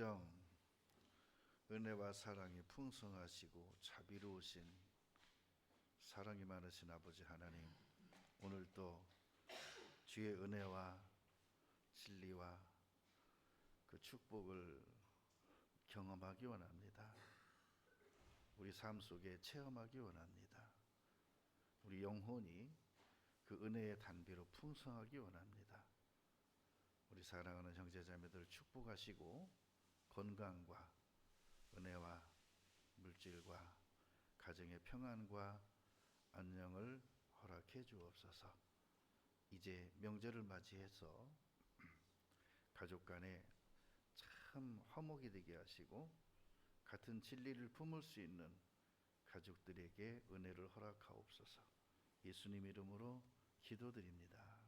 성령 은혜와 사랑이 풍성하시고 자비로우신 사랑이 많으신 아버지 하나님, 오늘도 주의 은혜와 진리와 그 축복을 경험하기 원합니다. 우리 삶 속에 체험하기 원합니다. 우리 영혼이 그 은혜의 단비로 풍성하기 원합니다. 우리 사랑하는 형제자매들 축복하시고 건강과 은혜와 물질과 가정의 평안과 안녕을 허락해 주옵소서. 이제 명절을 맞이해서 가족 간에 참 화목이 되게 하시고 같은 진리를 품을 수 있는 가족들에게 은혜를 허락하옵소서. 예수님 이름으로 기도드립니다.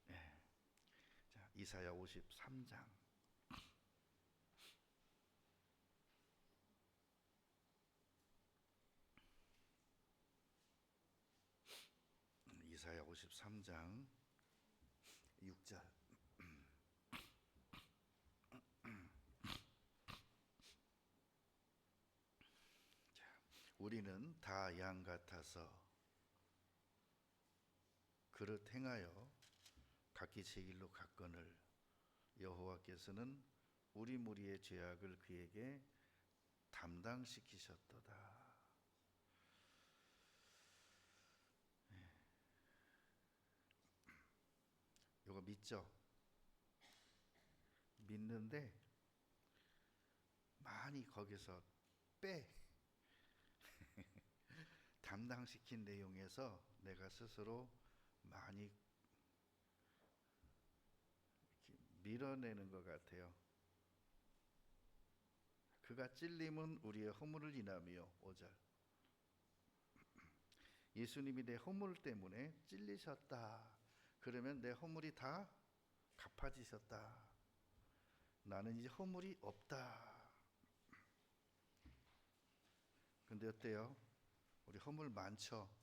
네. 자, 이사야 53장. 이사야 53장 6절. 우리는 다 양 같아서 그릇 행하여 각기 제 길로 갔거늘 여호와께서는 우리 무리의 죄악을 그에게 담당시키셨도다. 이거 믿죠? 믿는데 많이 거기서 담당시킨 내용에서 내가 스스로 많이 밀어내는 것 같아요. 그가 찔림은 우리의 허물을 인하며 5절. 예수님이 내 허물 때문에 찔리셨다. 그러면 내 허물이 다 갚아지셨다. 나는 이제 허물이 없다. 근데 어때요? 우리 허물 많죠?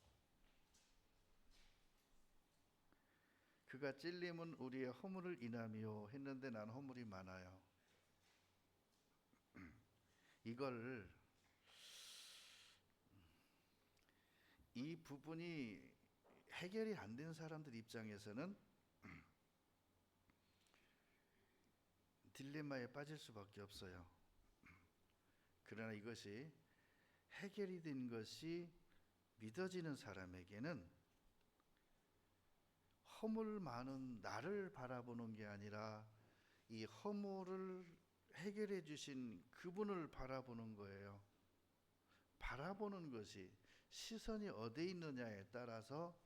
그가 찔림은 우리의 허물을 인하며 했는데 난 허물이 많아요. 이걸 이 부분이 해결이 안 된 사람들 입장에서는 딜레마에 빠질 수밖에 없어요. 그러나 이것이 해결이 된 것이 믿어지는 사람에게는 허물 많은 나를 바라보는 게 아니라 이 허물을 해결해 주신 그분을 바라보는 거예요. 바라보는 것이 시선이 어디에 있느냐에 따라서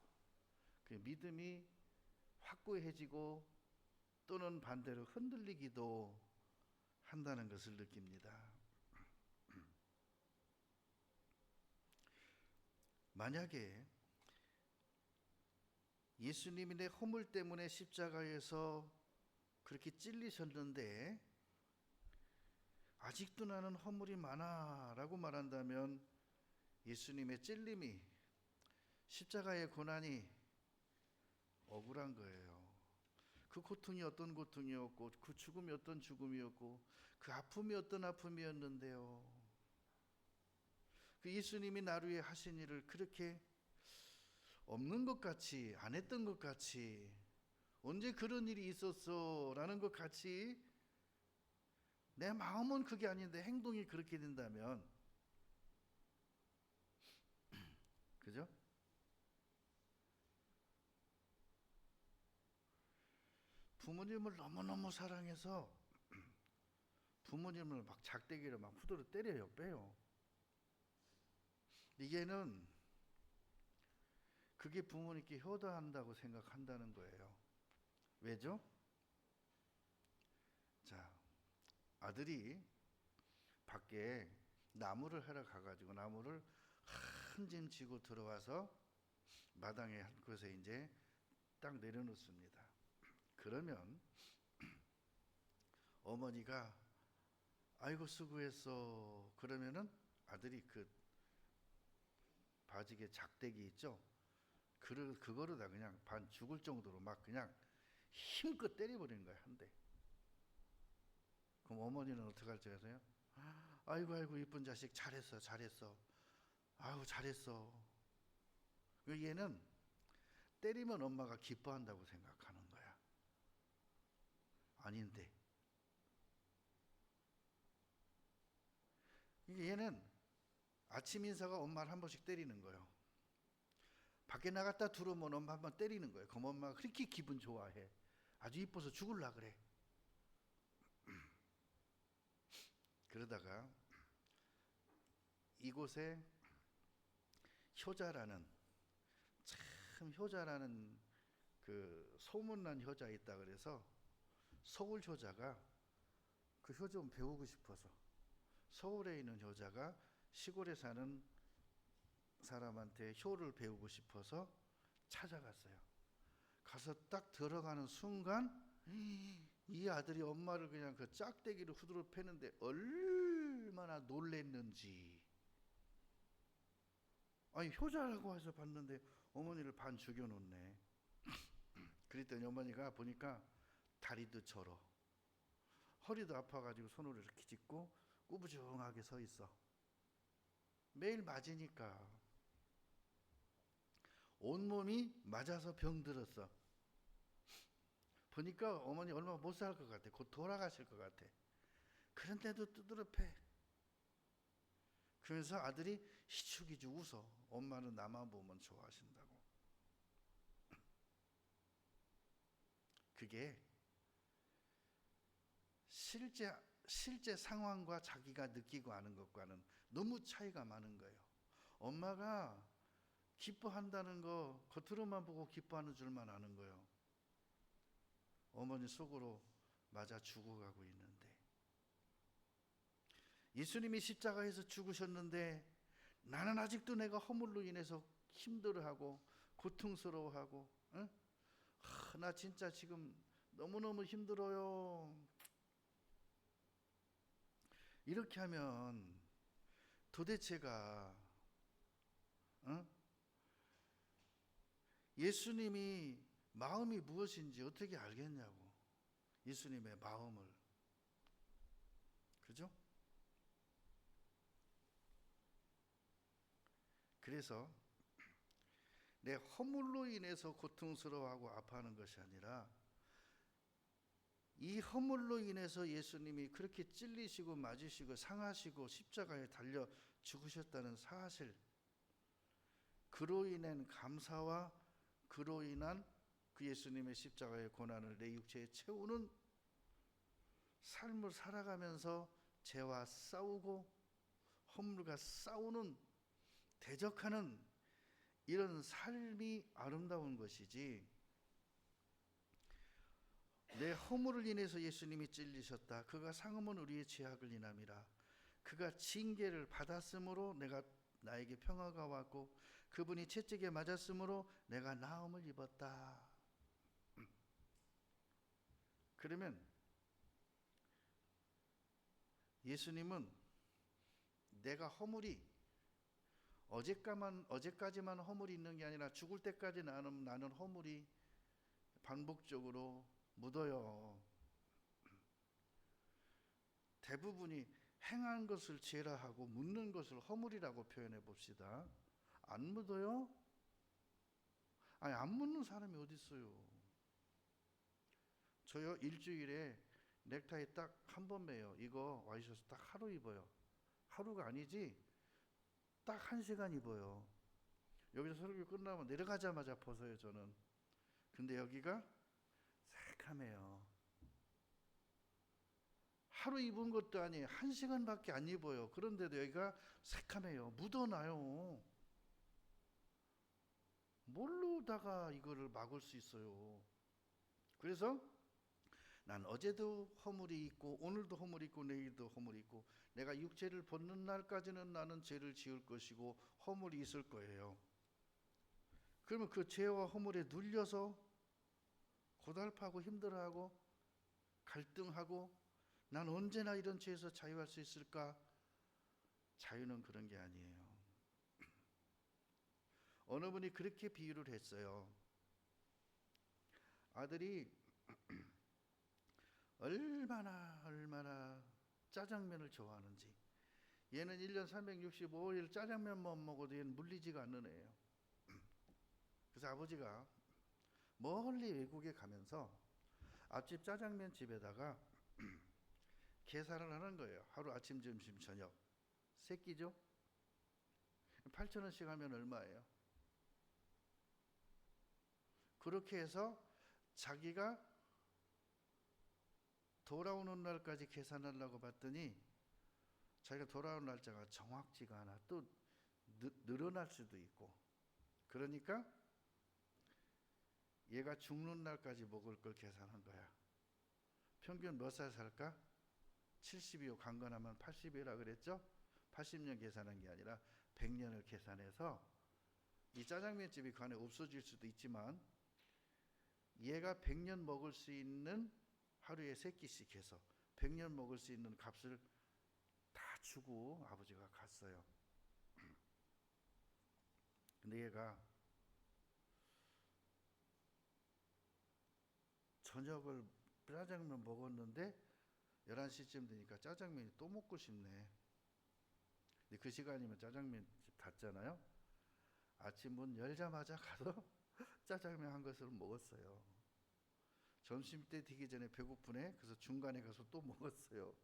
그 믿음이 확고해지고 또는 반대로 흔들리기도 한다는 것을 느낍니다. 만약에 예수님이 내 허물 때문에 십자가에서 그렇게 찔리셨는데 아직도 나는 허물이 많아 라고 말한다면 예수님의 찔림이, 십자가의 고난이 억울한 거예요. 그 고통이 어떤 고통이었고 그 죽음이 어떤 죽음이었고 그 아픔이 어떤 아픔이었는데요. 그 예수님이 나를 위해 하신 일을 그렇게 없는 것 같이, 안 했던 것 같이, 언제 그런 일이 있었어 라는 것 같이 내 마음은 그게 아닌데 행동이 그렇게 된다면, 그죠? 부모님을 너무너무 사랑해서 부모님을 막 작대기를 막 후드로 때려요, 빼요. 이게는 그게 부모님께 효도한다고 생각한다는 거예요. 왜죠? 자, 아들이 밖에 나무를 하러 가가지고 나무를 한 짐 지고 들어와서 마당에 한 곳에 이제 딱 내려놓습니다. 그러면 어머니가 아이고 수고했어. 그러면은 아들이 그 바지게 작대기 있죠? 그거를 다 그냥 반 죽을 정도로 막 그냥 힘껏 때려버리는 거야, 한 대. 그럼 어머니는 어떻게 할지 아세요? 아이고 아이고 이쁜 자식 잘했어 잘했어. 아유 잘했어. 얘는 때리면 엄마가 기뻐한다고 생각하는 거야. 아닌데 얘는 아침 인사가 엄마를 한 번씩 때리는 거예요. 밖에 나갔다 들어오면 엄마 한 번 때리는 거예요. 그럼 엄마가 그렇게 기분 좋아해. 아주 이뻐서 죽을라 그래. 그러다가 이곳에 효자라는 참 효자라는 그 소문난 효자 있다 그래서 서울 효자가 그 효 좀 배우고 싶어서 서울에 있는 효자가 시골에 사는 사람한테 효를 배우고 싶어서 찾아갔어요. 가서 딱 들어가는 순간 이 아들이 엄마를 그냥 그 짝대기로 후드로 패는데 얼마나 놀랬는지. 아니 효자라고 해서 봤는데 어머니를 반 죽여놓네. 그랬더니 어머니가 보니까 다리도 절어 허리도 아파가지고 손으로 이렇게 짚고 꾸부정하게 서 있어. 매일 맞으니까 온몸이 맞아서 병들었어. 보니까 어머니 얼마 못 살 것 같아. 곧 돌아가실 것 같아. 그런데도 두드러 패. 그래서 아들이 희죽희죽 웃어. 엄마는 나만 보면 좋아하신다고. 그게 실제 상황과 자기가 느끼고 아는 것과는 너무 차이가 많은 거예요. 엄마가 기뻐한다는 거 겉으로만 보고 기뻐하는 줄만 아는 거예요. 어머니 속으로 맞아 죽어가고 있는데 예수님이 십자가에서 죽으셨는데 나는 아직도 내가 허물로 인해서 힘들어하고 고통스러워하고 응? 나 진짜 지금 너무너무 힘들어요. 이렇게 하면 도대체가 응? 예수님이 마음이 무엇인지 어떻게 알겠냐고. 예수님의 마음을. 그죠? 그래서 내 허물로 인해서 고통스러워하고 아파하는 것이 아니라 이 허물로 인해서 예수님이 그렇게 찔리시고 맞으시고 상하시고 십자가에 달려 죽으셨다는 사실, 그로 인한 감사와 그로 인한 그 예수님의 십자가의 고난을 내 육체에 채우는 삶을 살아가면서 죄와 싸우고 허물과 싸우는 대적하는 이런 삶이 아름다운 것이지, 내 허물을 인해서 예수님이 찔리셨다. 그가 상함은 우리의 죄악을 인함이라. 그가 징계를 받았으므로 내가 나에게 평화가 왔고 그분이 채찍에 맞았으므로 내가 나음을 입었다. 그러면 예수님은 내가 허물이 어제까지만 허물이 있는 게 아니라 죽을 때까지 나는 허물이 반복적으로 묻어요. 대부분이 행한 것을 죄라 하고 묻는 것을 허물이라고 표현해 봅시다. 안 묻어요? 아니 안 묻는 사람이 어디 있어요? 저요 일주일에 넥타이 딱 한 번 매요. 이거 와이셔츠 딱 하루 입어요. 하루가 아니지 딱 1시간 입어요. 여기서 설교 끝나면 내려가자마자 벗어요 저는. 근데 여기가 새카매요. 하루 입은 것도 아니에요. 1시간밖에 안 입어요. 그런데도 여기가 새카매요. 묻어나요. 뭘로다가 이거를 막을 수 있어요? 그래서 난 어제도 허물이 있고 오늘도 허물이 있고 내일도 허물이 있고 내가 육체를 벗는 날까지는 나는 죄를 지을 것이고 허물이 있을 거예요. 그러면 그 죄와 허물에 눌려서 고달파고 힘들어하고 갈등하고 난 언제나 이런 죄에서 자유할 수 있을까? 자유는 그런 게 아니에요. 어느 분이 그렇게 비유를 했어요. 아들이 얼마나 짜장면을 좋아하는지. 얘는 1년 365일 짜장면만 먹어도 얘는 물리지가 않는 애예요. 그래서 아버지가 멀리 외국에 가면서 앞집 짜장면 집에다가 계산을 하는 거예요. 하루 아침, 점심, 저녁. 세 끼죠? 8,000원씩 하면 얼마예요? 그렇게 해서 자기가 돌아오는 날까지 계산하려고 봤더니 자기가 돌아오는 날짜가 정확지가 않아. 또 늘어날 수도 있고. 그러니까 얘가 죽는 날까지 먹을 걸 계산한 거야. 평균 몇 살 살까? 70이요. 강건하면 80이라 그랬죠? 80년 계산한 게 아니라 100년을 계산해서 이 짜장면집이 그 안에 없어질 수도 있지만 얘가 100년 먹을 수 있는 하루에 3끼씩 해서 100년 먹을 수 있는 값을 다 주고 아버지가 갔어요. 근데 얘가 저녁을 짜장면 먹었는데 11시쯤 되니까 짜장면이 또 먹고 싶네. 근데 그 시간이면 짜장면집 닫잖아요. 아침 문 열자마자 가서 짜장면 한 그릇을 먹었어요. 점심때 되기 전에 배고프네. 그래서 중간에 가서 또 먹었어요.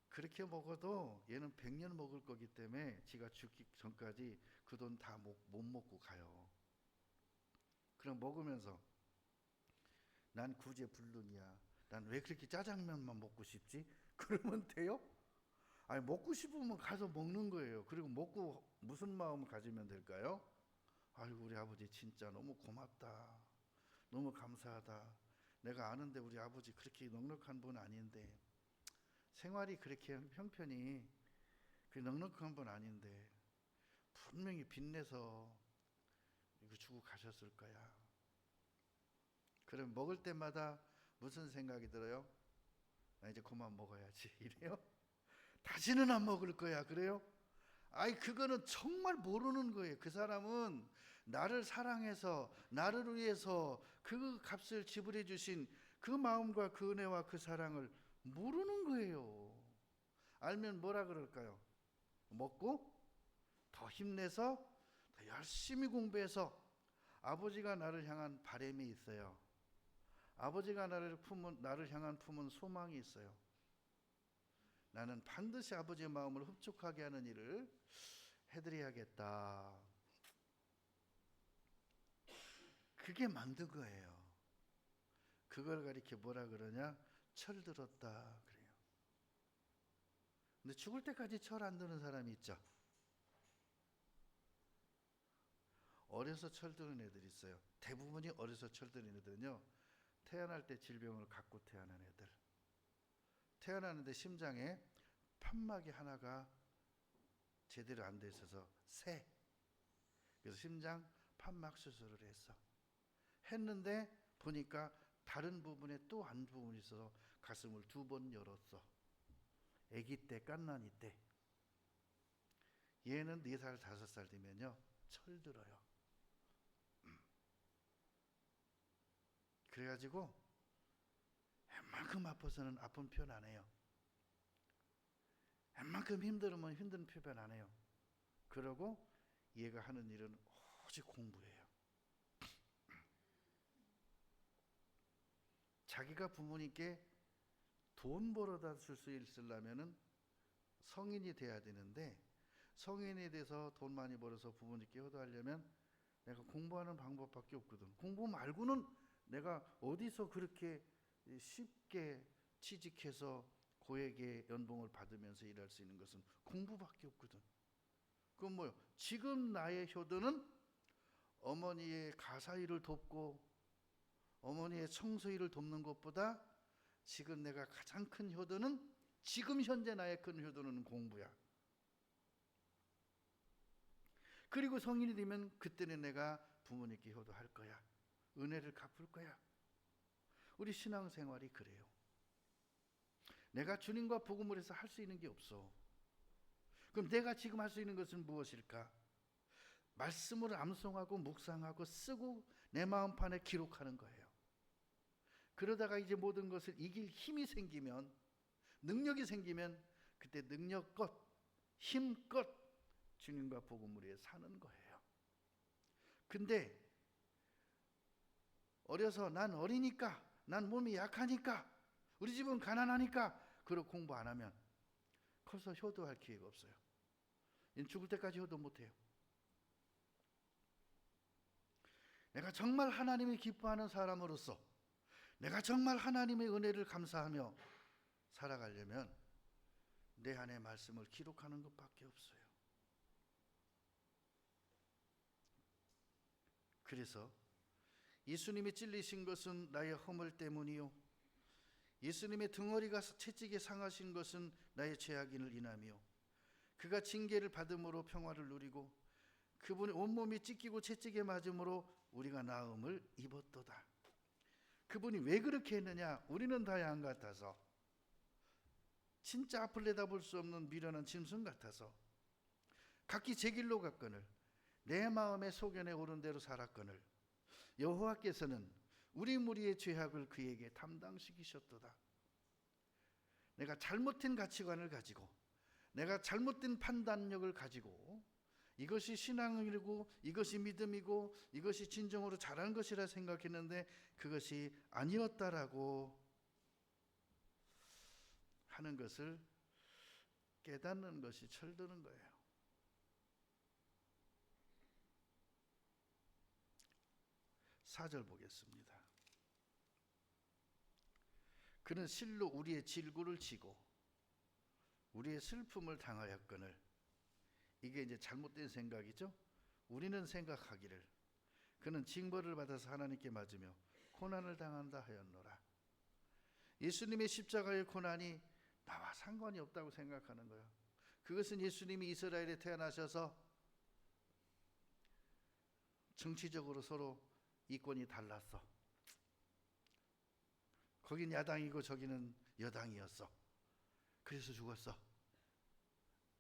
그렇게 먹어도 얘는 100년 먹을 거기 때문에 지가 죽기 전까지 그 돈 다 못 먹고 가요. 그럼 먹으면서 난 구제불능이야. 난 왜 그렇게 짜장면만 먹고 싶지? 그러면 돼요? 아니 먹고 싶으면 가서 먹는 거예요. 그리고 먹고 무슨 마음을 가지면 될까요? 아이고 우리 아버지 진짜 너무 고맙다. 너무 감사하다. 내가 아는데 우리 아버지 그렇게 넉넉한 분 아닌데 생활이 그렇게 형편이 그 넉넉한 분 아닌데 분명히 빚내서 이거 주고 가셨을 거야. 그럼 먹을 때마다 무슨 생각이 들어요? 나 이제 그만 먹어야지 이래요? 다시는 안 먹을 거야 그래요? 아이 그거는 정말 모르는 거예요. 그 사람은 나를 사랑해서 나를 위해서 그 값을 지불해 주신 그 마음과 그 은혜와 그 사랑을 모르는 거예요. 알면 뭐라 그럴까요? 먹고 더 힘내서 더 열심히 공부해서 아버지가 나를 향한 바람이 있어요. 아버지가 나를 향한 품은 소망이 있어요. 나는 반드시 아버지의 마음을 흡족하게 하는 일을 해드려야겠다. 그게 만든 거예요. 그걸 가리켜 뭐라 그러냐? 철들었다 그래요. 근데 죽을 때까지 철 안 드는 사람이 있죠. 어려서 철드는 애들이 있어요. 대부분이 어려서 철드는 애들은요, 태어날 때 질병을 갖고 태어난 애들. 태어나는데 심장에 판막이 하나가 제대로 안 돼 있어서 새. 그래서 심장 판막 수술을 했는데 보니까 다른 부분에 또 한 부분이 있어서 가슴을 2번 열었어. 아기 때, 갓난이 때. 얘는 4살, 5살 되면요 철들어요. 그래가지고 웬만큼 아파서는 아픈 표현 안 해요. 웬만큼 힘들으면 힘든 표현 안 해요. 그러고 얘가 하는 일은 오직 공부예요. 자기가 부모님께 돈 벌어다 줄 수 있으려면은 성인이 돼야 되는데 성인이 돼서 돈 많이 벌어서 부모님께 효도하려면 내가 공부하는 방법밖에 없거든. 공부 말고는 내가 어디서 그렇게 쉽게 취직해서 고액의 연봉을 받으면서 일할 수 있는 것은 공부밖에 없거든. 그럼 뭐요? 지금 나의 효도는 어머니의 가사 일을 돕고 어머니의 청소 일을 돕는 것보다 지금 내가 가장 큰 효도는 지금 현재 나의 큰 효도는 공부야. 그리고 성인이 되면 그때는 내가 부모님께 효도할 거야. 은혜를 갚을 거야. 우리 신앙생활이 그래요. 내가 주님과 복음을 해서 할 수 있는 게 없어. 그럼 내가 지금 할 수 있는 것은 무엇일까? 말씀을 암송하고 묵상하고 쓰고 내 마음판에 기록하는 거예요. 그러다가 이제 모든 것을 이길 힘이 생기면 능력이 생기면 그때 능력껏 힘껏 주님과 복음을 위해 사는 거예요. 근데 어려서 난 어리니까, 난 몸이 약하니까, 우리 집은 가난하니까 그렇게 공부 안 하면 커서 효도할 기회가 없어요. 죽을 때까지 효도 못해요. 내가 정말 하나님이 기뻐하는 사람으로서, 내가 정말 하나님의 은혜를 감사하며 살아가려면 내 안의 말씀을 기록하는 것밖에 없어요. 그래서 예수님이 찔리신 것은 나의 허물 때문이요, 예수님의 등허리가 채찍에 상하신 것은 나의 죄악인을 인하며, 그가 징계를 받음으로 평화를 누리고 그분의 온몸이 찢기고 채찍에 맞음으로 우리가 나음을 입었도다. 그분이 왜 그렇게 했느냐? 우리는 다 양 같아서, 진짜 앞을 내다볼 수 없는 미련한 짐승 같아서 각기 제 길로 갔거늘 내 마음의 소견에 오른 대로 살았거늘 여호와께서는 우리 무리의 죄악을 그에게 담당시키셨도다. 내가 잘못된 가치관을 가지고, 내가 잘못된 판단력을 가지고 이것이 신앙이고 이것이 믿음이고 이것이 진정으로 잘한 것이라 생각했는데 그것이 아니었다라고 하는 것을 깨닫는 것이 철드는 거예요. 4절 보겠습니다. 그는 실로 우리의 질구를 지고 우리의 슬픔을 당하였거늘. 이게 이제 잘못된 생각이죠. 우리는 생각하기를 그는 징벌을 받아서 하나님께 맞으며 고난을 당한다 하였노라. 예수님의 십자가의 고난이 나와 상관이 없다고 생각하는 거예요. 그것은 예수님이 이스라엘에 태어나셔서 정치적으로 서로 이권이 달랐어. 거긴 야당이고 저기는 여당이었어. 그래서 죽었어.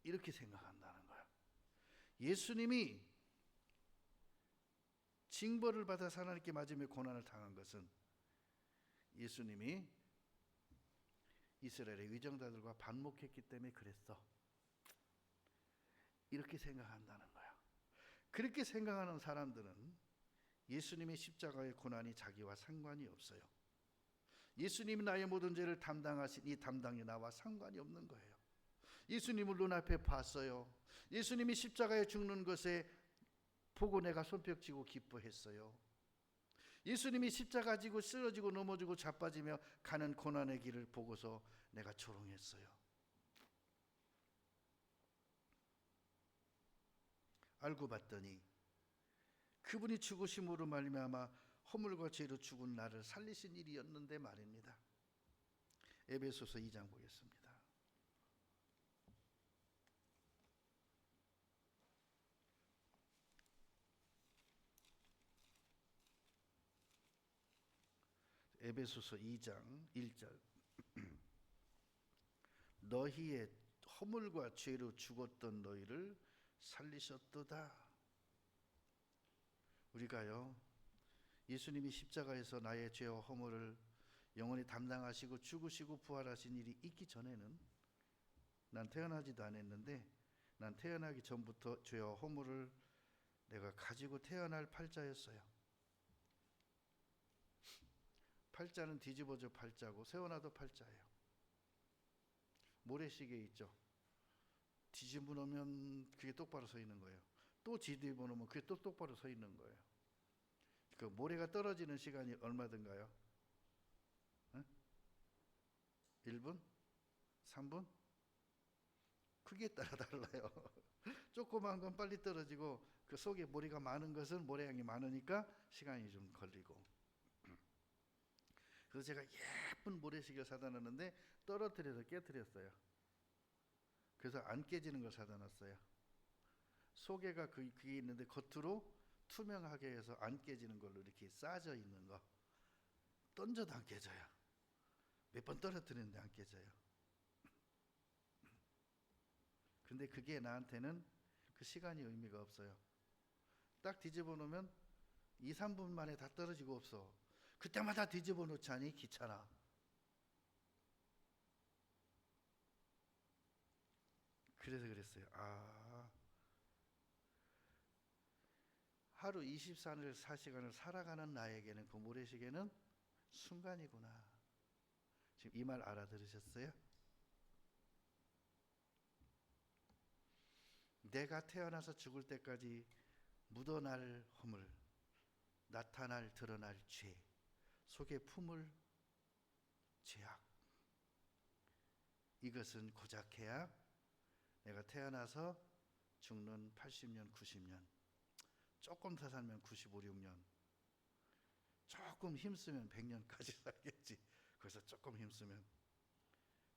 이렇게 생각한다는 거예요. 예수님이 징벌을 받아서 하나님께 맞으며 고난을 당한 것은 예수님이 이스라엘의 위정자들과 반목했기 때문에 그랬어. 이렇게 생각한다는 거야. 그렇게 생각하는 사람들은 예수님의 십자가의 고난이 자기와 상관이 없어요. 예수님이 나의 모든 죄를 담당하신 이 담당이 나와 상관이 없는 거예요. 예수님을 눈앞에 봤어요. 예수님이 십자가에 죽는 것에 보고 내가 손뼉치고 기뻐했어요. 예수님이 십자가 지고 쓰러지고 넘어지고 자빠지며 가는 고난의 길을 보고서 내가 조롱했어요. 알고 봤더니 그분이 죽으심으로 말미암아 허물과 죄로 죽은 나를 살리신 일이었는데 말입니다. 에베소서 2장 보겠습니다. 에베소서 2장 1절 너희의 허물과 죄로 죽었던 너희를 살리셨도다. 우리가요, 예수님이 십자가에서 나의 죄와 허물을 영원히 담당하시고 죽으시고 부활하신 일이 있기 전에는 난 태어나지도 않았는데, 난 태어나기 전부터 죄와 허물을 내가 가지고 태어날 팔자였어요. 팔자는 뒤집어져 팔자고 세워놔도 팔자예요. 모래시계 있죠. 뒤집어 놓으면 그게 똑바로 서 있는 거예요. 또 뒤집어 놓으면 그게 또 똑바로 서 있는 거예요. 그 모래가 떨어지는 시간이 얼마든가요? 1분? 3분? 크기에 따라 달라요. 조그만 건 빨리 떨어지고 그 속에 모래가 많은 것은 모래양이 많으니까 시간이 좀 걸리고. 그래서 제가 예쁜 모래시계를 사다 놨는데 떨어뜨려서 깨뜨렸어요. 그래서 안 깨지는 걸 사다 놨어요. 속에가 그게 있는데 겉으로 투명하게 해서 안 깨지는 걸로 이렇게 싸져 있는 거. 던져도 안 깨져요. 몇 번 떨어뜨리는데 안 깨져요. 근데 그게 나한테는 그 시간이 의미가 없어요. 딱 뒤집어 놓으면 2, 3분 만에 다 떨어지고 없어. 그때마다 뒤집어 놓자니 귀찮아. 그래서 그랬어요. 하루 24시간을 살아가는 나에게는 그 모래시계는 순간이구나. 지금 이 말 알아들으셨어요? 내가 태어나서 죽을 때까지 묻어날 허물, 나타날 드러날 죄, 속에 품을 죄악, 이것은 고작해야 내가 태어나서 죽는 80년, 90년, 조금 더 살면 95, 6년, 조금 힘쓰면 100년까지 살겠지. 그래서 조금 힘쓰면.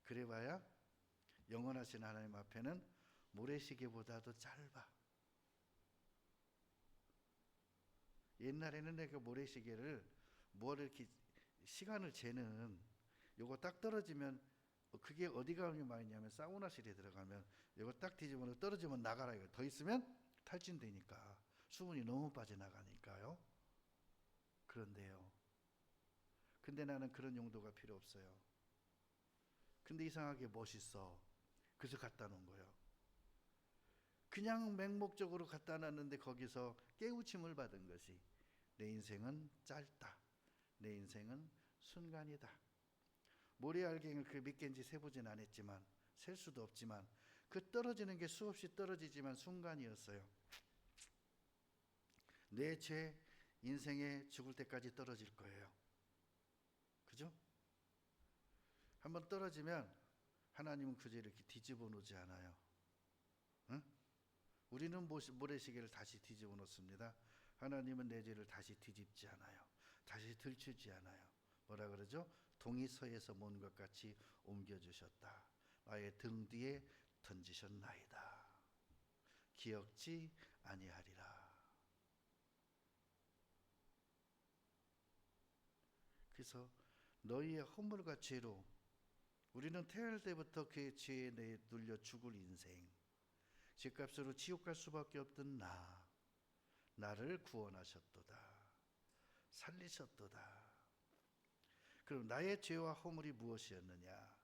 그래봐야 영원하신 하나님 앞에는 모래시계보다도 짧아. 옛날에는 내가 모래시계를 뭐를 이렇게 시간을 재는 요거 딱 떨어지면, 그게 어디 가면 많이 있냐면 사우나실에 들어가면 요거 딱 뒤집어서 떨어지면 나가라 이거. 더 있으면 탈진되니까, 수분이 너무 빠져나가니까요. 그런데요, 근데 나는 그런 용도가 필요 없어요. 근데 이상하게 멋있어. 그래서 갖다 놓은 거예요. 그냥 맹목적으로 갖다 놨는데 거기서 깨우침을 받은 것이, 내 인생은 짧다, 내 인생은 순간이다. 모래알갱이를 그 몇 개인지 세보진 않았지만, 셀 수도 없지만, 그 떨어지는 게 수없이 떨어지지만 순간이었어요. 내 죄 인생에 죽을 때까지 떨어질 거예요. 그죠? 한번 떨어지면 하나님은 그 죄를 이렇게 뒤집어 놓지 않아요. 응? 우리는 모래시계를 다시 뒤집어 놓습니다. 하나님은 내 죄를 다시 뒤집지 않아요. 다시 들추지 않아요. 뭐라 그러죠? 동이 서에서 먼 것 같이 옮겨주셨다. 나의 등 뒤에 던지셨나이다. 기억지 아니하리라. 그래서 너희의 허물과 죄로 우리는 태어날 때부터 그 죄에 눌려 죽을 인생, 죄값으로 지옥 갈 수밖에 없던 나를 구원하셨도다, 살리셨도다. 그럼 나의 죄와 허물이 무엇이었느냐?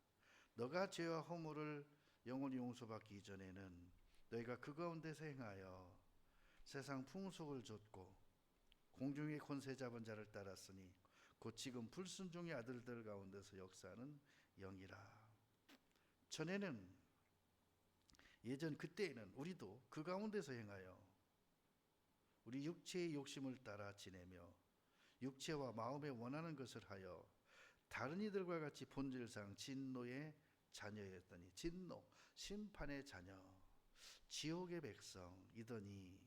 너가 죄와 허물을 영원히 용서받기 이전에는 너희가 그 가운데서 행하여 세상 풍속을 좇고 공중의 권세 잡은 자를 따랐으니 곧 지금 불순종의 아들들 가운데서 역사하는 영이라. 전에는, 예전 그때에는 우리도 그 가운데서 행하여 우리 육체의 욕심을 따라 지내며 육체와 마음에 원하는 것을 하여 다른 이들과 같이 본질상 진노의 자녀였더니, 진노, 심판의 자녀, 지옥의 백성이더니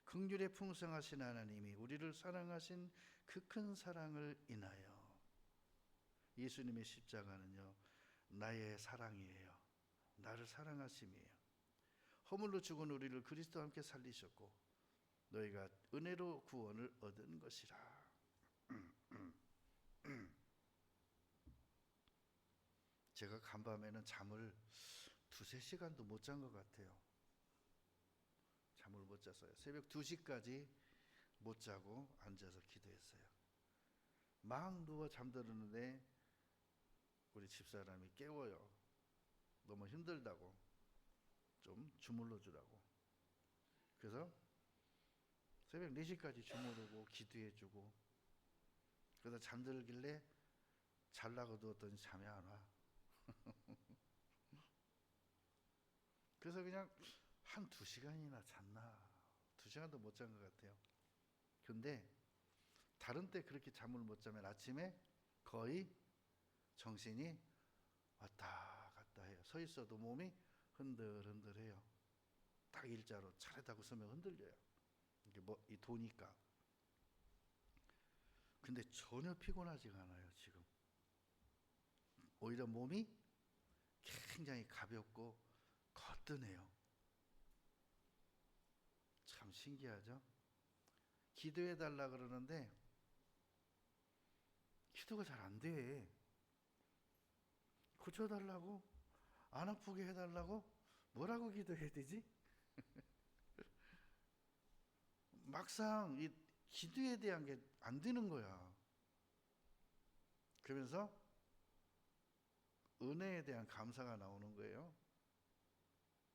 긍휼에 풍성하신 하나님이 우리를 사랑하신 그 큰 사랑을 인하여, 예수님의 십자가는요 나의 사랑이에요. 나를 사랑하심이에요. 허물로 죽은 우리를 그리스도와 함께 살리셨고 너희가 은혜로 구원을 얻은 것이라. 제가 간밤에는 잠을 2-3시간도 못 잔 것 같아요. 잠을 못 잤어요. 새벽 2시까지 못 자고 앉아서 기도했어요. 막 누워 잠들었는데 우리 집사람이 깨워요. 너무 힘들다고 좀 주물러 주라고. 그래서 새벽 4시까지 주무르고 기도해주고, 그러다 잠들길래 잘라고 누웠더니 잠이 안 와. 그래서 그냥 한 2시간이나 잤나, 2시간도 못 잔 것 같아요. 근데 다른 때 그렇게 잠을 못 자면 아침에 거의 정신이 왔다 갔다 해요. 서 있어도 몸이 흔들흔들해요. 딱 일자로 차례다고 서면 흔들려요. 이게 이 도니까. 근데 전혀 피곤하지가 않아요. 지금 오히려 몸이 굉장히 가볍고 거뜬해요. 참 신기하죠? 기도해 달라 그러는데 기도가 잘 안 돼. 고쳐달라고, 안 아프게 해달라고, 뭐라고 기도해야 되지? 막상 이 기도에 대한 게 안 되는 거야. 그러면서 은혜에 대한 감사가 나오는 거예요.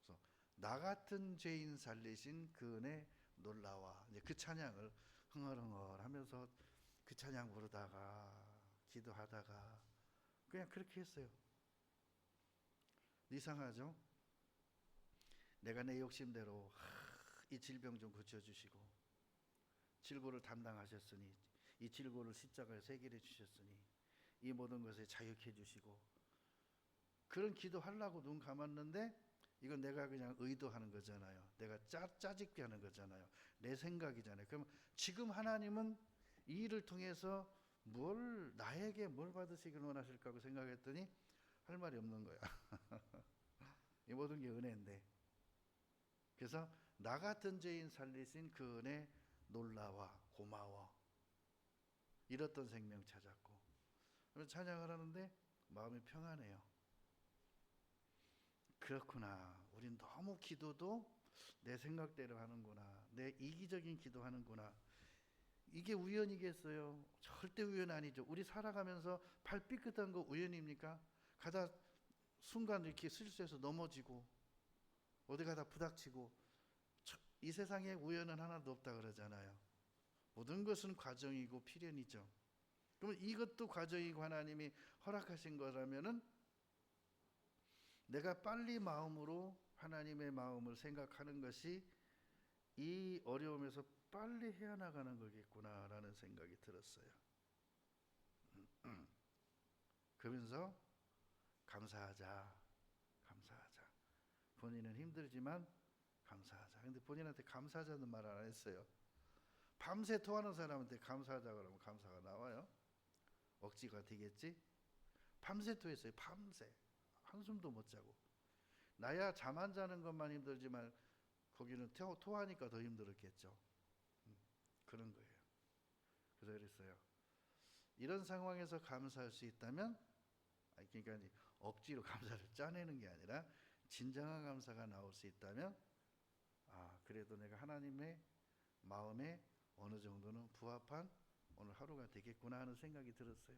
그래서 나 같은 죄인 살리신 그 은혜 놀라와. 이제 그 찬양을 흥얼흥얼 하면서 그 찬양 부르다가 기도하다가 그냥 그렇게 했어요. 이상하죠? 내가 내 욕심대로 이 질병 좀 고쳐주시고 질고를 담당하셨으니 이 질고를 십자가에 새기려 주셨으니 이 모든 것에 자유케 해주시고 그런 기도하려고 눈 감았는데 이건 내가 그냥 의도하는 거잖아요. 내가 짜집게 하는 거잖아요. 내 생각이잖아요. 그럼 지금 하나님은 이 일을 통해서 나에게 뭘 받으시길 원하실까 하고 생각했더니 할 말이 없는 거야. 이 모든 게 은혜인데. 그래서 나 같은 죄인 살리신 그 은혜 놀라와 고마워. 잃었던 생명 찾았고. 그래서 찬양을 하는데 마음이 평안해요. 그렇구나. 우린 너무 기도도 내 생각대로 하는구나. 내 이기적인 기도하는구나. 이게 우연이겠어요? 절대 우연 아니죠. 우리 살아가면서 발 삐끗한 거 우연입니까? 가다 순간 이렇게 실수해서 넘어지고 어디 가다 부닥치고 이 세상에 우연은 하나도 없다 그러잖아요. 모든 것은 과정이고 필연이죠. 그러면 이것도 과정이고 하나님이 허락하신 거라면은 내가 빨리 마음으로 하나님의 마음을 생각하는 것이 이 어려움에서 빨리 헤어나가는 거겠구나라는 생각이 들었어요. 그러면서 감사하자. 본인은 힘들지만 감사하자. 근데 본인한테 감사하자는 말 안 했어요. 밤새 토하는 사람한테 감사하자 그러면 감사가 나와요? 억지가 되겠지? 밤새 토했어요. 밤새 한숨도 못 자고. 나야 잠 안 자는 것만 힘들지만 거기는 토하니까 더 힘들었겠죠. 그런 거예요. 그래서 그랬어요. 이런 상황에서 감사할 수 있다면, 그러니까 억지로 감사를 짜내는 게 아니라 진정한 감사가 나올 수 있다면, 그래도 내가 하나님의 마음에 어느 정도는 부합한 오늘 하루가 되겠구나 하는 생각이 들었어요.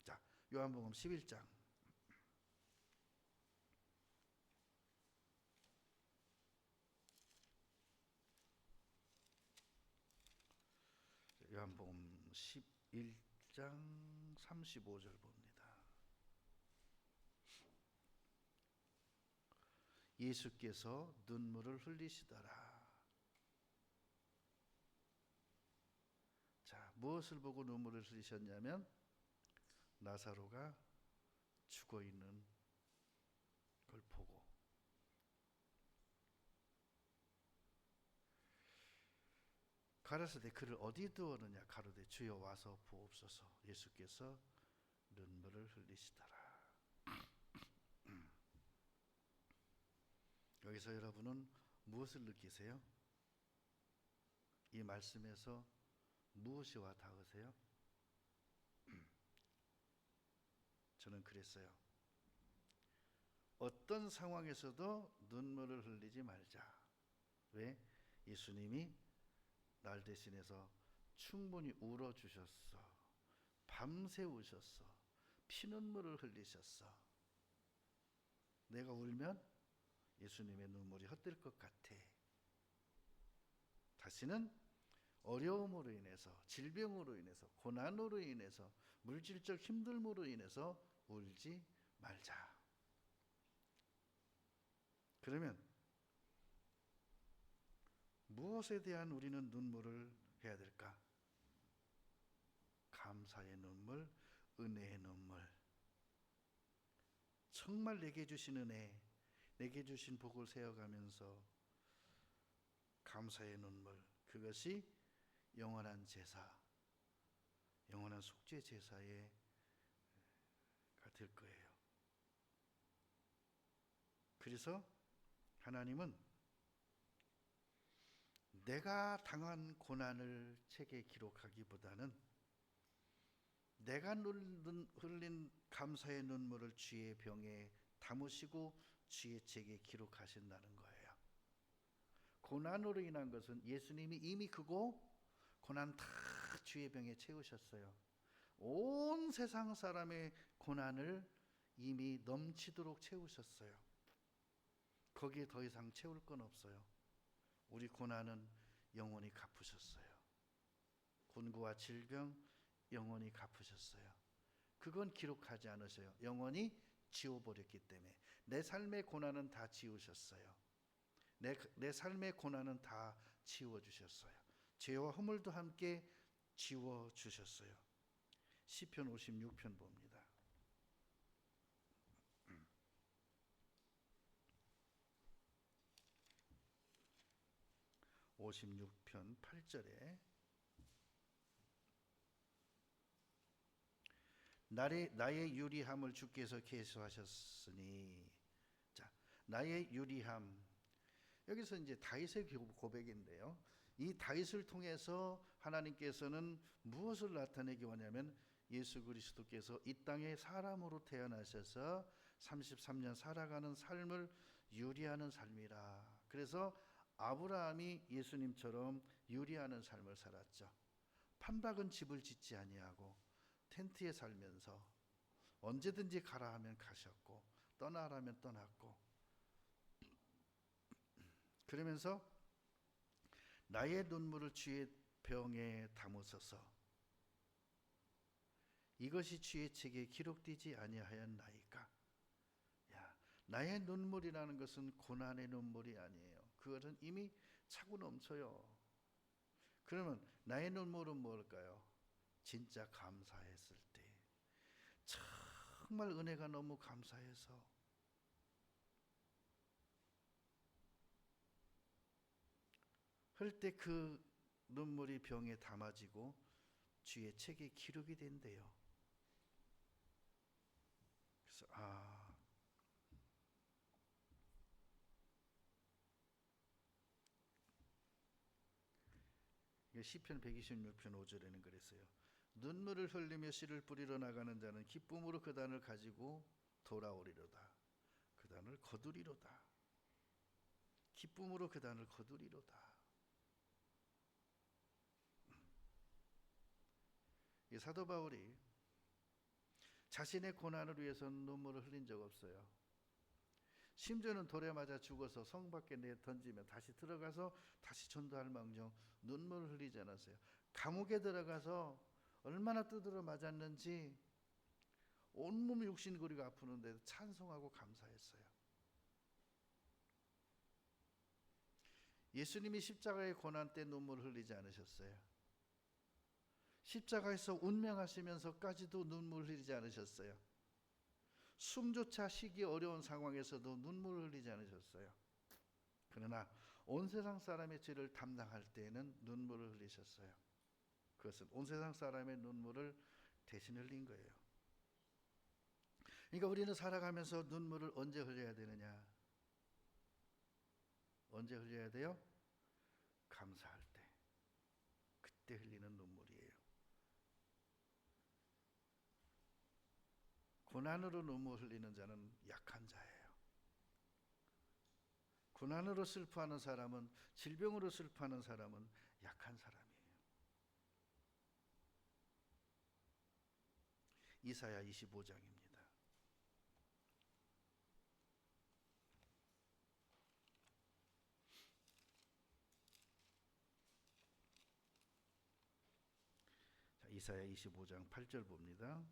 자, 요한복음 11장. 요한복음 11장 35절 봅니다. 예수께서 눈물을 흘리시더라. 자, 무엇을 보고 눈물을 흘리셨냐면 나사로가 죽어 있는 걸 보고. 가라사대 그를 어디 두었느냐 가로되 주여 와서 보옵소서. 예수께서 눈물을 흘리시더라. 여기서 여러분은 무엇을 느끼세요? 이 말씀에서 무엇이 와 닿으세요? 저는 그랬어요. 어떤 상황에서도 눈물을 흘리지 말자. 왜? 예수님이 날 대신해서 충분히 울어주셨어. 밤새 우셨어. 피눈물을 흘리셨어. 내가 울면 예수님의 눈물이 헛될 것 같아. 다시는 어려움으로 인해서, 질병으로 인해서, 고난으로 인해서, 물질적 힘듦으로 인해서 울지 말자. 그러면 무엇에 대한 우리는 눈물을 해야 될까? 감사의 눈물, 은혜의 눈물. 정말 내게 주신 은혜, 내게 주신 복을 세어가면서 감사의 눈물, 그것이 영원한 제사, 영원한 속죄 제사에 될 거예요. 그래서 하나님은 내가 당한 고난을 책에 기록하기보다는 내가 흘린 감사의 눈물을 주의 병에 담으시고 주의 책에 기록하신다는 거예요. 고난으로 인한 것은 예수님이 이미 그거 고난 다 주의 병에 채우셨어요. 온 세상 사람의 고난을 이미 넘치도록 채우셨어요. 거기에 더 이상 채울 건 없어요. 우리 고난은 영원히 갚으셨어요. 곤고와 질병 영원히 갚으셨어요. 그건 기록하지 않으셔요. 영원히 지워버렸기 때문에. 내 삶의 고난은 다 지우셨어요. 내 삶의 고난은 다 지워주셨어요. 죄와 허물도 함께 지워주셨어요. 시편 56편 봅니다. 56편 8절에 나의 유리함을 주께서 계수하셨으니. 자, 나의 유리함. 여기서 이제 다윗의 고백인데요. 이 다윗을 통해서 하나님께서는 무엇을 나타내기 원하냐면 예수 그리스도께서 이 땅에 사람으로 태어나셔서 33년 살아가는 삶을 유리하는 삶이라. 그래서 아브라함이 예수님처럼 유리하는 삶을 살았죠. 판박은 집을 짓지 아니하고 텐트에 살면서 언제든지 가라 하면 가셨고 떠나라 하면 떠났고, 그러면서 나의 눈물을 주의 병에 담으소서. 이것이 주의 책에 기록되지 아니하였나이까. 야, 나의 눈물이라는 것은 고난의 눈물이 아니에요. 그것은 이미 차고 넘쳐요. 그러면 나의 눈물은 뭘까요? 진짜 감사했을 때, 정말 은혜가 너무 감사해서 할 때 그 눈물이 병에 담아지고 주의 책에 기록이 된대요. 그래서 시편 126편 5절에는 그랬어요. 눈물을 흘리며 씨를 뿌리러 나가는 자는 기쁨으로 그 단을 가지고 돌아오리로다. 그 단을 거두리로다. 기쁨으로 그 단을 거두리로다. 이 사도 바울이 자신의 고난을 위해서는 눈물을 흘린 적 없어요. 심지어는 돌에 맞아 죽어서 성 밖에 내 던지면 다시 들어가서 다시 전도할 망정 눈물을 흘리지 않았어요. 감옥에 들어가서 얼마나 두드려 맞았는지 온몸 육신고리가 아프는데도 찬송하고 감사했어요. 예수님이 십자가의 고난 때 눈물을 흘리지 않으셨어요. 십자가에서 운명하시면서까지도 눈물을 흘리지 않으셨어요. 숨조차 쉬기 어려운 상황에서도 눈물을 흘리지 않으셨어요. 그러나 온 세상 사람의 죄를 담당할 때에는 눈물을 흘리셨어요. 그것은 온 세상 사람의 눈물을 대신 흘린 거예요. 그러니까 우리는 살아가면서 눈물을 언제 흘려야 되느냐? 언제 흘려야 돼요? 감사할 때. 그때 흘리는 눈물이에요. 고난으로 눈물 흘리는 자는 약한 자예요. 고난으로 슬퍼하는 사람은, 질병으로 슬퍼하는 사람은 약한 사람이에요. 이사야 25장입니다. 자, 이사야 25장 8절 봅니다.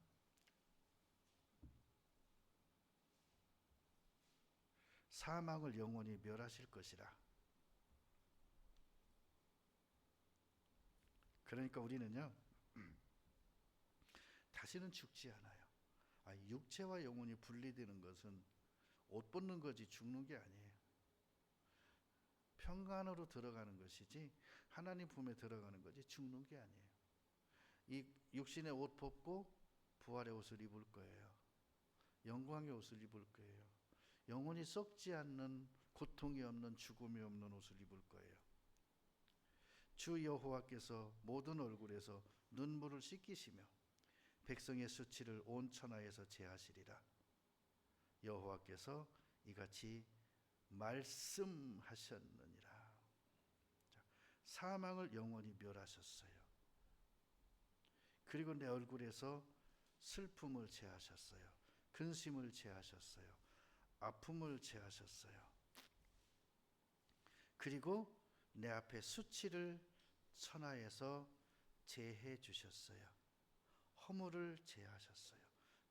사망을 영원히 멸하실 것이라. 그러니까 우리는요, 다시는 죽지 않아요. 육체와 영혼이 분리되는 것은 옷 벗는 거지 죽는 게 아니에요. 평간으로 들어가는 것이지 하나님 품에 들어가는 거지 죽는 게 아니에요. 이 육신의 옷 벗고 부활의 옷을 입을 거예요. 영광의 옷을 입을 거예요. 영혼이 썩지 않는, 고통이 없는, 죽음이 없는 옷을 입을 거예요. 주 여호와께서 모든 얼굴에서 눈물을 씻기시며 백성의 수치를 온 천하에서 제하시리라. 여호와께서 이같이 말씀하셨느니라. 사망을 영원히 멸하셨어요. 그리고 내 얼굴에서 슬픔을 제하셨어요. 근심을 제하셨어요. 아픔을 제하셨어요. 그리고 내 앞에 수치를 천하에서 제해 주셨어요. 허물을 제하셨어요.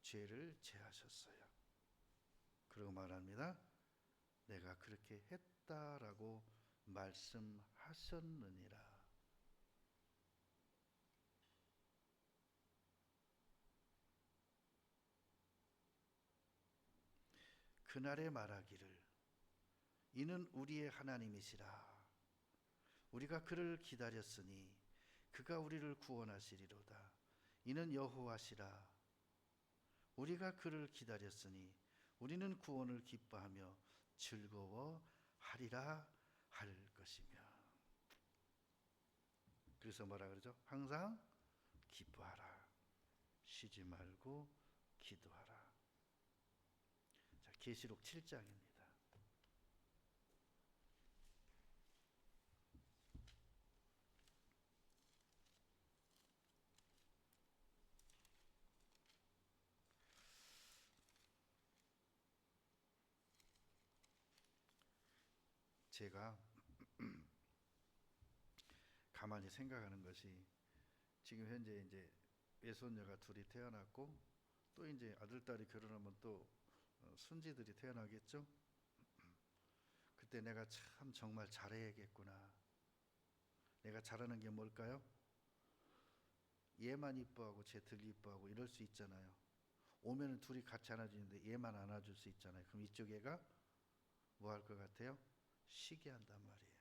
죄를 제하셨어요. 그리고 말합니다. 내가 그렇게 했다라고 말씀하셨느니라. 그날에 말하기를 이는 우리의 하나님이시라. 우리가 그를 기다렸으니 그가 우리를 구원하시리로다. 이는 여호와시라. 우리가 그를 기다렸으니 우리는 구원을 기뻐하며 즐거워하리라 할 것이며. 그래서 뭐라 그러죠? 항상 기뻐하라. 쉬지 말고 기도하라. 자, 계시록 7장입니다. 제가 가만히 생각하는 것이 지금 현재 이제 외손녀가 둘이 태어났고 또 이제 아들 딸이 결혼하면 또 손지들이 태어나겠죠. 그때 내가 참 정말 잘해야겠구나. 내가 잘하는 게 뭘까요? 얘만 이뻐하고 쟤들 이뻐하고 이럴 수 있잖아요. 오면은 둘이 같이 안아주는데 얘만 안아줄 수 있잖아요. 그럼 이쪽 애가 뭐 할 것 같아요? 쉬게 한단 말이에요.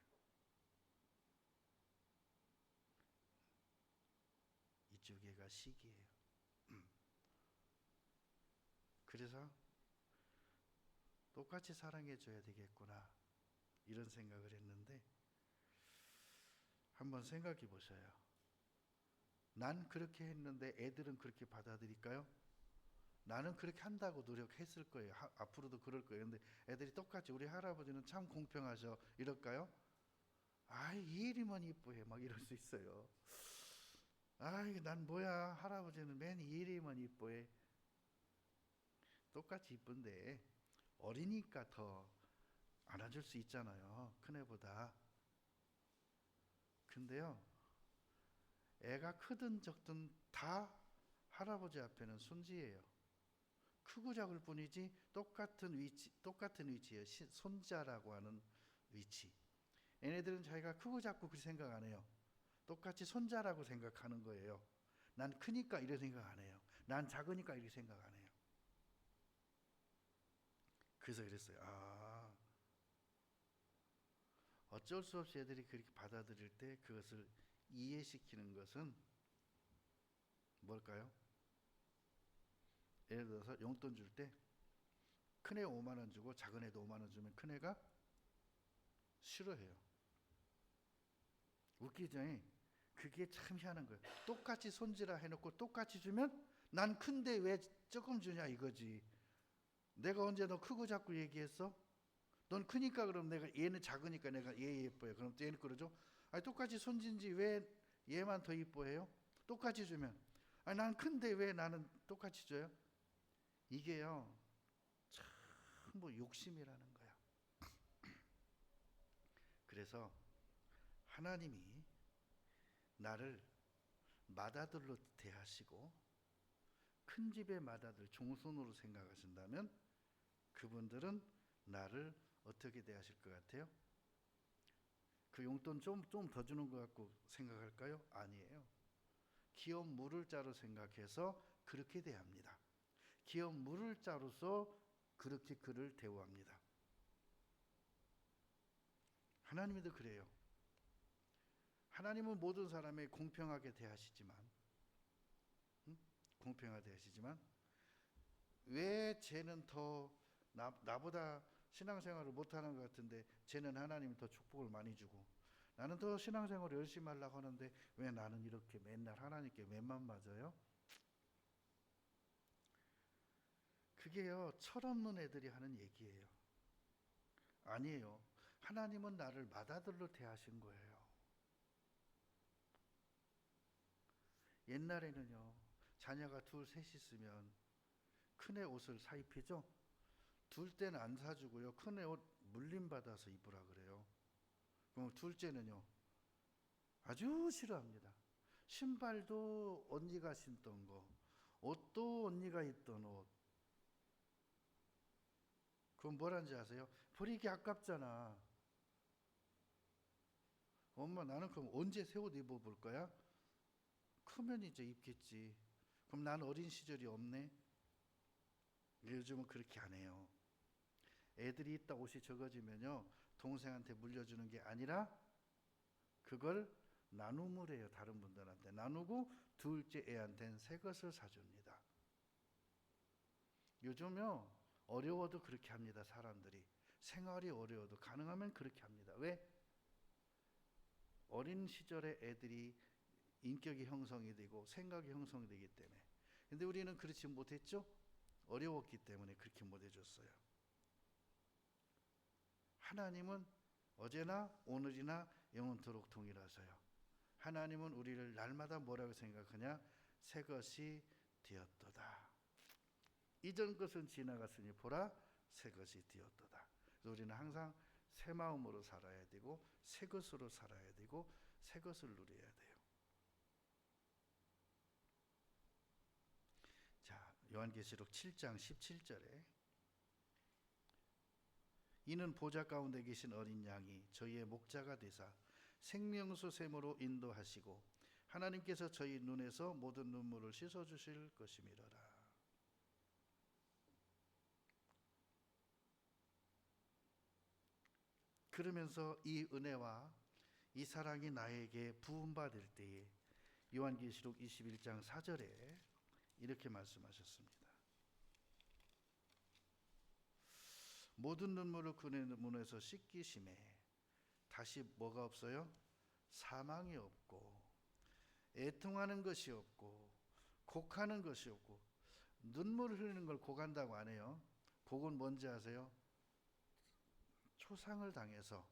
이쪽 애가 시기예요. 그래서 똑같이 사랑해줘야 되겠구나 이런 생각을 했는데 한번 생각해 보셔요. 난 그렇게 했는데 애들은 그렇게 받아들일까요? 나는 그렇게 한다고 노력했을 거예요. 앞으로도 그럴 거예요. 근데 애들이 똑같이 우리 할아버지는 참 공평하셔 이럴까요? 아이 이일이면 이뻐해 막 이럴 수 있어요. 아이 난 뭐야 할아버지는 맨 이일이면 이뻐해. 똑같이 이쁜데 어리니까 더 안아줄 수 있잖아요. 큰애보다. 근데요 애가 크든 적든 다 할아버지 앞에는 손지예요. 크고 작을 뿐이지 똑같은 위치예요. 손자라고 하는 위치. 얘네들은 자기가 크고 작고 그렇게 생각 안 해요. 똑같이 손자라고 생각하는 거예요. 난 크니까 이렇게 생각 안 해요. 난 작으니까 이렇게 생각 안 해요. 그래서 그랬어요. 어쩔 수 없이 애들이 그렇게 받아들일 때 그것을 이해시키는 것은 뭘까요? 예를 들어서 용돈 줄 때 큰애 5만 원 주고 작은 애도 5만 원 주면 큰애가 싫어해요. 웃기죠? 그게 참 희한한 거예요. 똑같이 손질라 해놓고 똑같이 주면 난 큰데 왜 조금 주냐 이거지. 내가 언제 너 크고 작고 얘기했어? 넌 크니까 그럼 내가 얘는 작으니까 내가 얘 예뻐요. 그럼 또 얘는 그러죠. 아니 똑같이 손진지 왜 얘만 더 이뻐해요? 똑같이 주면. 아니 난 큰데 왜 나는 똑같이 줘요? 이게요 참 뭐 욕심이라는 거야. 그래서 하나님이 나를 맏아들로 대하시고 큰 집의 맏아들 종손으로 생각하신다면 그분들은 나를 어떻게 대하실 것 같아요? 그 용돈 좀 더 주는 것 같고 생각할까요? 아니에요. 기업 물을 자로 생각해서 그렇게 대합니다. 기업 물을 자로서 그렇게 그를 대우합니다. 하나님도 그래요. 하나님은 모든 사람에 공평하게 대하시지만 왜 쟤는 더 나보다 신앙생활을 못하는 것 같은데 쟤는 하나님이 더 축복을 많이 주고 나는 더 신앙생활을 열심히 하려고 하는데 왜 나는 이렇게 맨날 하나님께 맨만 맞아요? 그게요 철없는 애들이 하는 얘기예요. 아니에요. 하나님은 나를 맏아들로 대하신 거예요. 옛날에는요 자녀가 둘 셋 있으면 큰애 옷을 사 입히죠. 둘 때는 안 사주고요 큰애 옷 물림받아서 입으라 그래요. 그럼 둘째는요, 아주 싫어합니다. 신발도 언니가 신던 거, 옷도 언니가 입던 옷. 그건 뭐란지 아세요? 버리기 아깝잖아. 엄마, 나는 그럼 언제 새 옷 입어볼 거야? 크면 이제 입겠지. 그럼 난 어린 시절이 없네? 요즘은 그렇게 안 해요. 애들이 있다 옷이 적어지면요, 동생한테 물려주는 게 아니라 그걸 나눔을 해요. 다른 분들한테 나누고 둘째 애한테는 새 것을 사줍니다. 요즘요, 어려워도 그렇게 합니다. 사람들이 생활이 어려워도 가능하면 그렇게 합니다. 왜? 어린 시절에 애들이 인격이 형성이 되고 생각이 형성이 되기 때문에. 근데 우리는 그렇지 못했죠? 어려웠기 때문에 그렇게 못해줬어요. 하나님은 어제나 오늘이나 영원토록 동일하셔요. 하나님은 우리를 날마다 뭐라고 생각하냐? 새 것이 되었도다. 이전 것은 지나갔으니 보라, 새 것이 되었도다. 그래서 우리는 항상 새 마음으로 살아야 되고 새 것으로 살아야 되고 새 것을 누려야 돼요. 자, 요한계시록 7장 17절에 이는 보좌 가운데 계신 어린 양이 저희의 목자가 되사 생명수 샘으로 인도하시고 하나님께서 저희 눈에서 모든 눈물을 씻어주실 것이미러라. 그러면서 이 은혜와 이 사랑이 나에게 부음받을 때에 요한계시록 21장 4절에 이렇게 말씀하셨습니다. 모든 눈물을 그의 눈에서 씻기심에 다시 뭐가 없어요? 사망이 없고 애통하는 것이 없고 곡하는 것이 없고. 눈물 흘리는 걸 곡한다고 안 해요. 곡은 뭔지 아세요? 초상을 당해서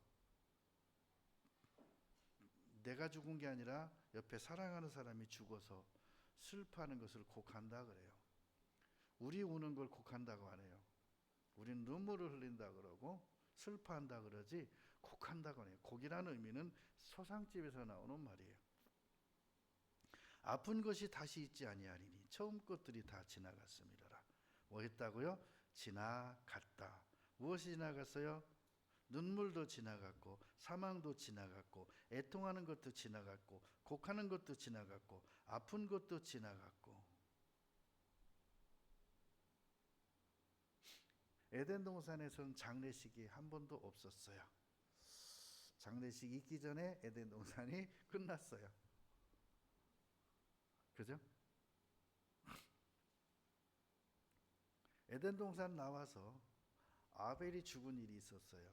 내가 죽은 게 아니라 옆에 사랑하는 사람이 죽어서 슬퍼하는 것을 곡한다 그래요. 우리 우는 걸 곡한다고 안 해요. 우리는 눈물을 흘린다 그러고 슬퍼한다 그러지 곡한다고 해요. 곡이라는 의미는 소상집에서 나오는 말이에요. 아픈 것이 다시 있지 아니하리니 처음 것들이 다 지나갔음이로라. 뭐 했다고요? 지나갔다. 무엇이 지나갔어요? 눈물도 지나갔고 사망도 지나갔고 애통하는 것도 지나갔고 곡하는 것도 지나갔고 아픈 것도 지나갔고. 에덴 동산에서는 장례식이 한 번도 없었어요. 장례식이 있기 전에 에덴 동산이 끝났어요. 그죠? 에덴 동산 나와서 아벨이 죽은 일이 있었어요.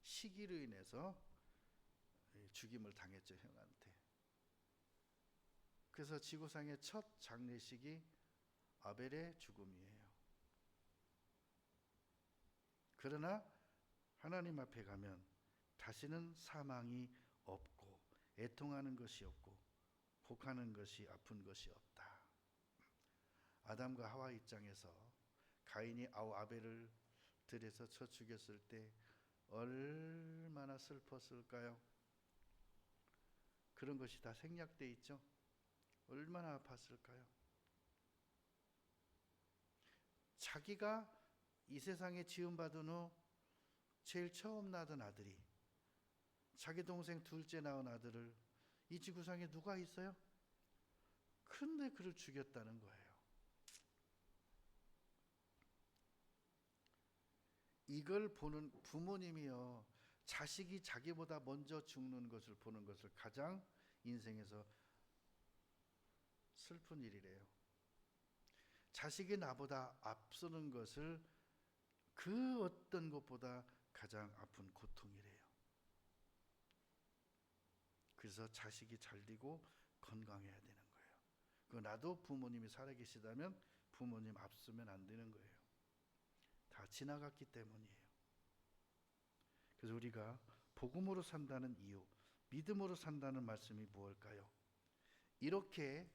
시기로 인해서 죽임을 당했죠, 형한테. 그래서 지구상의 첫 장례식이 아벨의 죽음이에요. 그러나 하나님 앞에 가면 다시는 사망이 없고 애통하는 것이 없고 곡하는 것이 아픈 것이 없다. 아담과 하와 입장에서 가인이 아벨을 들여서 쳐 죽였을 때 얼마나 슬펐을까요? 그런 것이 다 생략돼 있죠. 얼마나 아팠을까요? 자기가 이 세상에 지음받은 후 제일 처음 낳은 아들이 자기 동생 둘째 낳은 아들을 이 지구상에 누가 있어요? 근데 그를 죽였다는 거예요. 이걸 보는 부모님이요, 자식이 자기보다 먼저 죽는 것을 보는 것을 가장 인생에서 슬픈 일이래요. 자식이 나보다 앞서는 것을 그 어떤 것보다 가장 아픈 고통이래요. 그래서 자식이 잘 되고 건강해야 되는 거예요. 그 나도 부모님이 살아계시다면 부모님 앞서면 안 되는 거예요. 다 지나갔기 때문이에요. 그래서 우리가 복음으로 산다는 이유, 믿음으로 산다는 말씀이 무엇일까요? 이렇게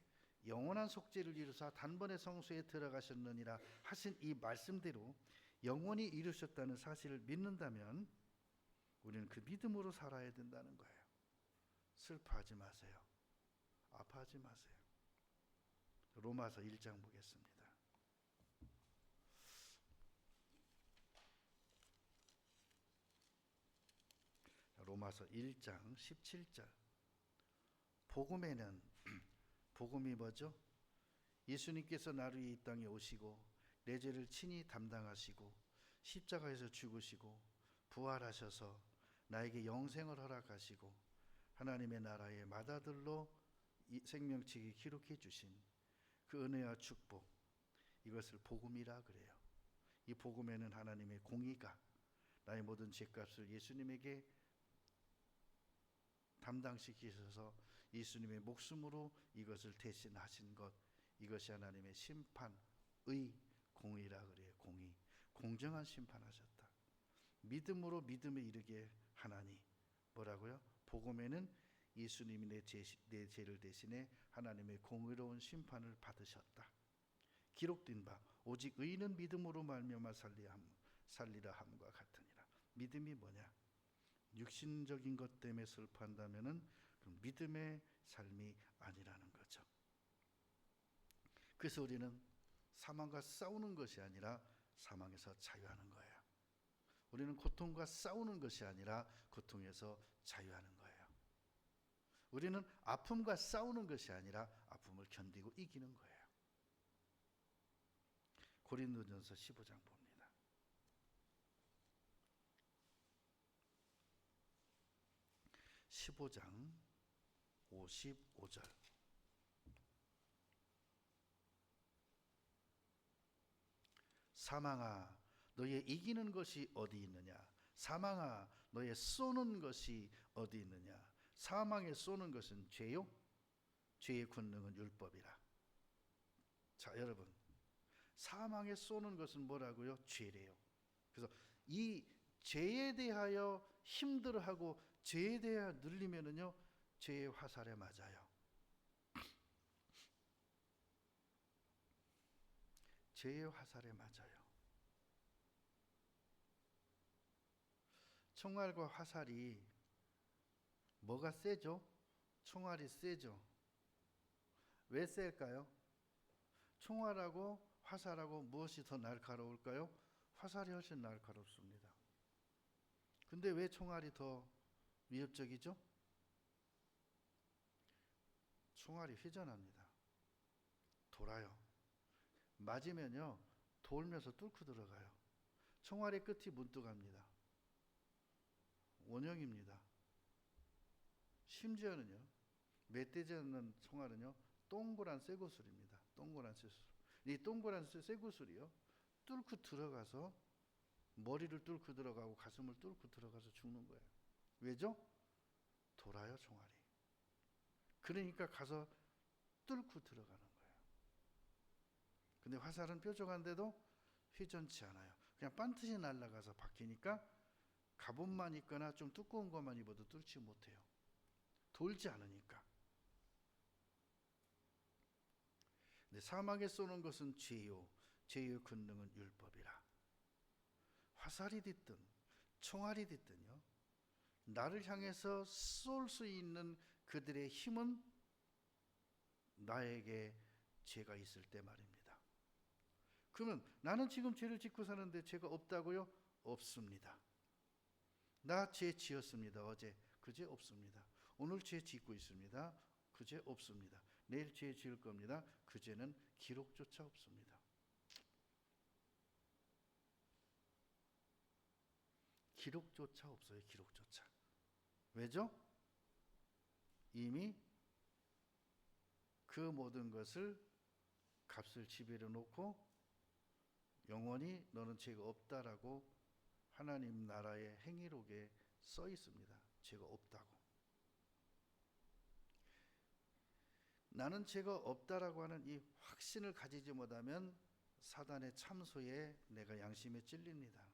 영원한 속죄를 이루사 단번에 성소에 들어가셨느니라 하신 이 말씀대로 영원히 이루셨다는 사실을 믿는다면 우리는 그 믿음으로 살아야 된다는 거예요. 슬퍼하지 마세요. 아파하지 마세요. 로마서 1장 보겠습니다. 로마서 1장 17절. 복음에는 복음이 뭐죠? 예수님께서 나를 이 땅에 오시고 내 죄를 친히 담당하시고 십자가에서 죽으시고 부활하셔서 나에게 영생을 허락하시고 하나님의 나라의 맏아들로 생명책에 기록해 주신 그 은혜와 축복, 이것을 복음이라 그래요. 이 복음에는 하나님의 공의가 나의 모든 죄값을 예수님에게 담당시키셔서 예수님의 목숨으로 이것을 대신하신 것, 이것이 하나님의 심판의 공의라 그래요. 공의, 공정한 심판하셨다. 믿음으로 믿음에 이르게 하나니 뭐라고요? 복음에는 예수님이 내 죄를 대신해 하나님의 공의로운 심판을 받으셨다. 기록된 바 오직 의인은 믿음으로 말미암아 살리라 함과 같으니라. 믿음이 뭐냐? 육신적인 것 때문에 슬퍼한다면은 믿음의 삶이 아니라는 거죠. 그래서 우리는 사망과 싸우는 것이 아니라 사망에서 자유하는 거예요. 우리는 고통과 싸우는 것이 아니라 고통에서 자유하는 거예요. 우리는 아픔과 싸우는 것이 아니라 아픔을 견디고 이기는 거예요. 고린도전서 15장 봅니다. 15장 55절. 사망아 너의 이기는 것이 어디 있느냐? 사망아 너의 쏘는 것이 어디 있느냐? 사망에 쏘는 것은 죄요? 죄의 권능은 율법이라. 자 여러분, 사망에 쏘는 것은 뭐라고요? 죄래요. 그래서 이 죄에 대하여 힘들어하고 죄에 대하여 눌리면은요, 죄의 화살에 맞아요. 죄의 화살에 맞아요. 총알과 화살이 뭐가 세죠? 총알이 세죠. 왜 셀까요? 총알하고 화살하고 무엇이 더 날카로울까요? 화살이 훨씬 날카롭습니다. 근데 왜 총알이 더 위협적이죠? 총알이 회전합니다. 돌아요. 맞으면요, 돌면서 뚫고 들어가요. 총알의 끝이 문득합니다. 원형입니다. 심지어는요, 멧돼지 않는 총알은요, 동그란 쇠구슬입니다. 동그란 쇠구슬. 이 동그란 쇠구슬이요, 뚫고 들어가서 머리를 뚫고 들어가고 가슴을 뚫고 들어가서 죽는 거예요. 왜죠? 돌아요, 총알이. 그러니까 가서 뚫고 들어가는 거예요. 근데 화살은 뾰족한데도 회전치 않아요. 그냥 반드시 날아가서 박히니까 갑옷만 입거나 좀 두꺼운 것만 입어도 뚫지 못해요. 돌지 않으니까. 근데 사망에 쏘는 것은 죄요, 죄의 권능은 율법이라. 화살이 됐든 총알이 됐든요, 나를 향해서 쏠 수 있는 그들의 힘은 나에게 죄가 있을 때 말입니다. 그러면 나는 지금 죄를 짓고 사는데 죄가 없다고요? 없습니다. 나 죄 지었습니다. 어제. 그죄 없습니다. 오늘 죄 짓고 있습니다. 그죄 없습니다. 내일 죄 지을 겁니다. 그 죄는 기록조차 없습니다. 기록조차 없어요. 기록조차. 왜죠? 이미 그 모든 것을 값을 지배로 놓고 영원히 너는 죄가 없다라고 하나님 나라의 행위록에 써 있습니다. 죄가 없다고. 나는 죄가 없다라고 하는 이 확신을 가지지 못하면 사단의 참소에 내가 양심에 찔립니다.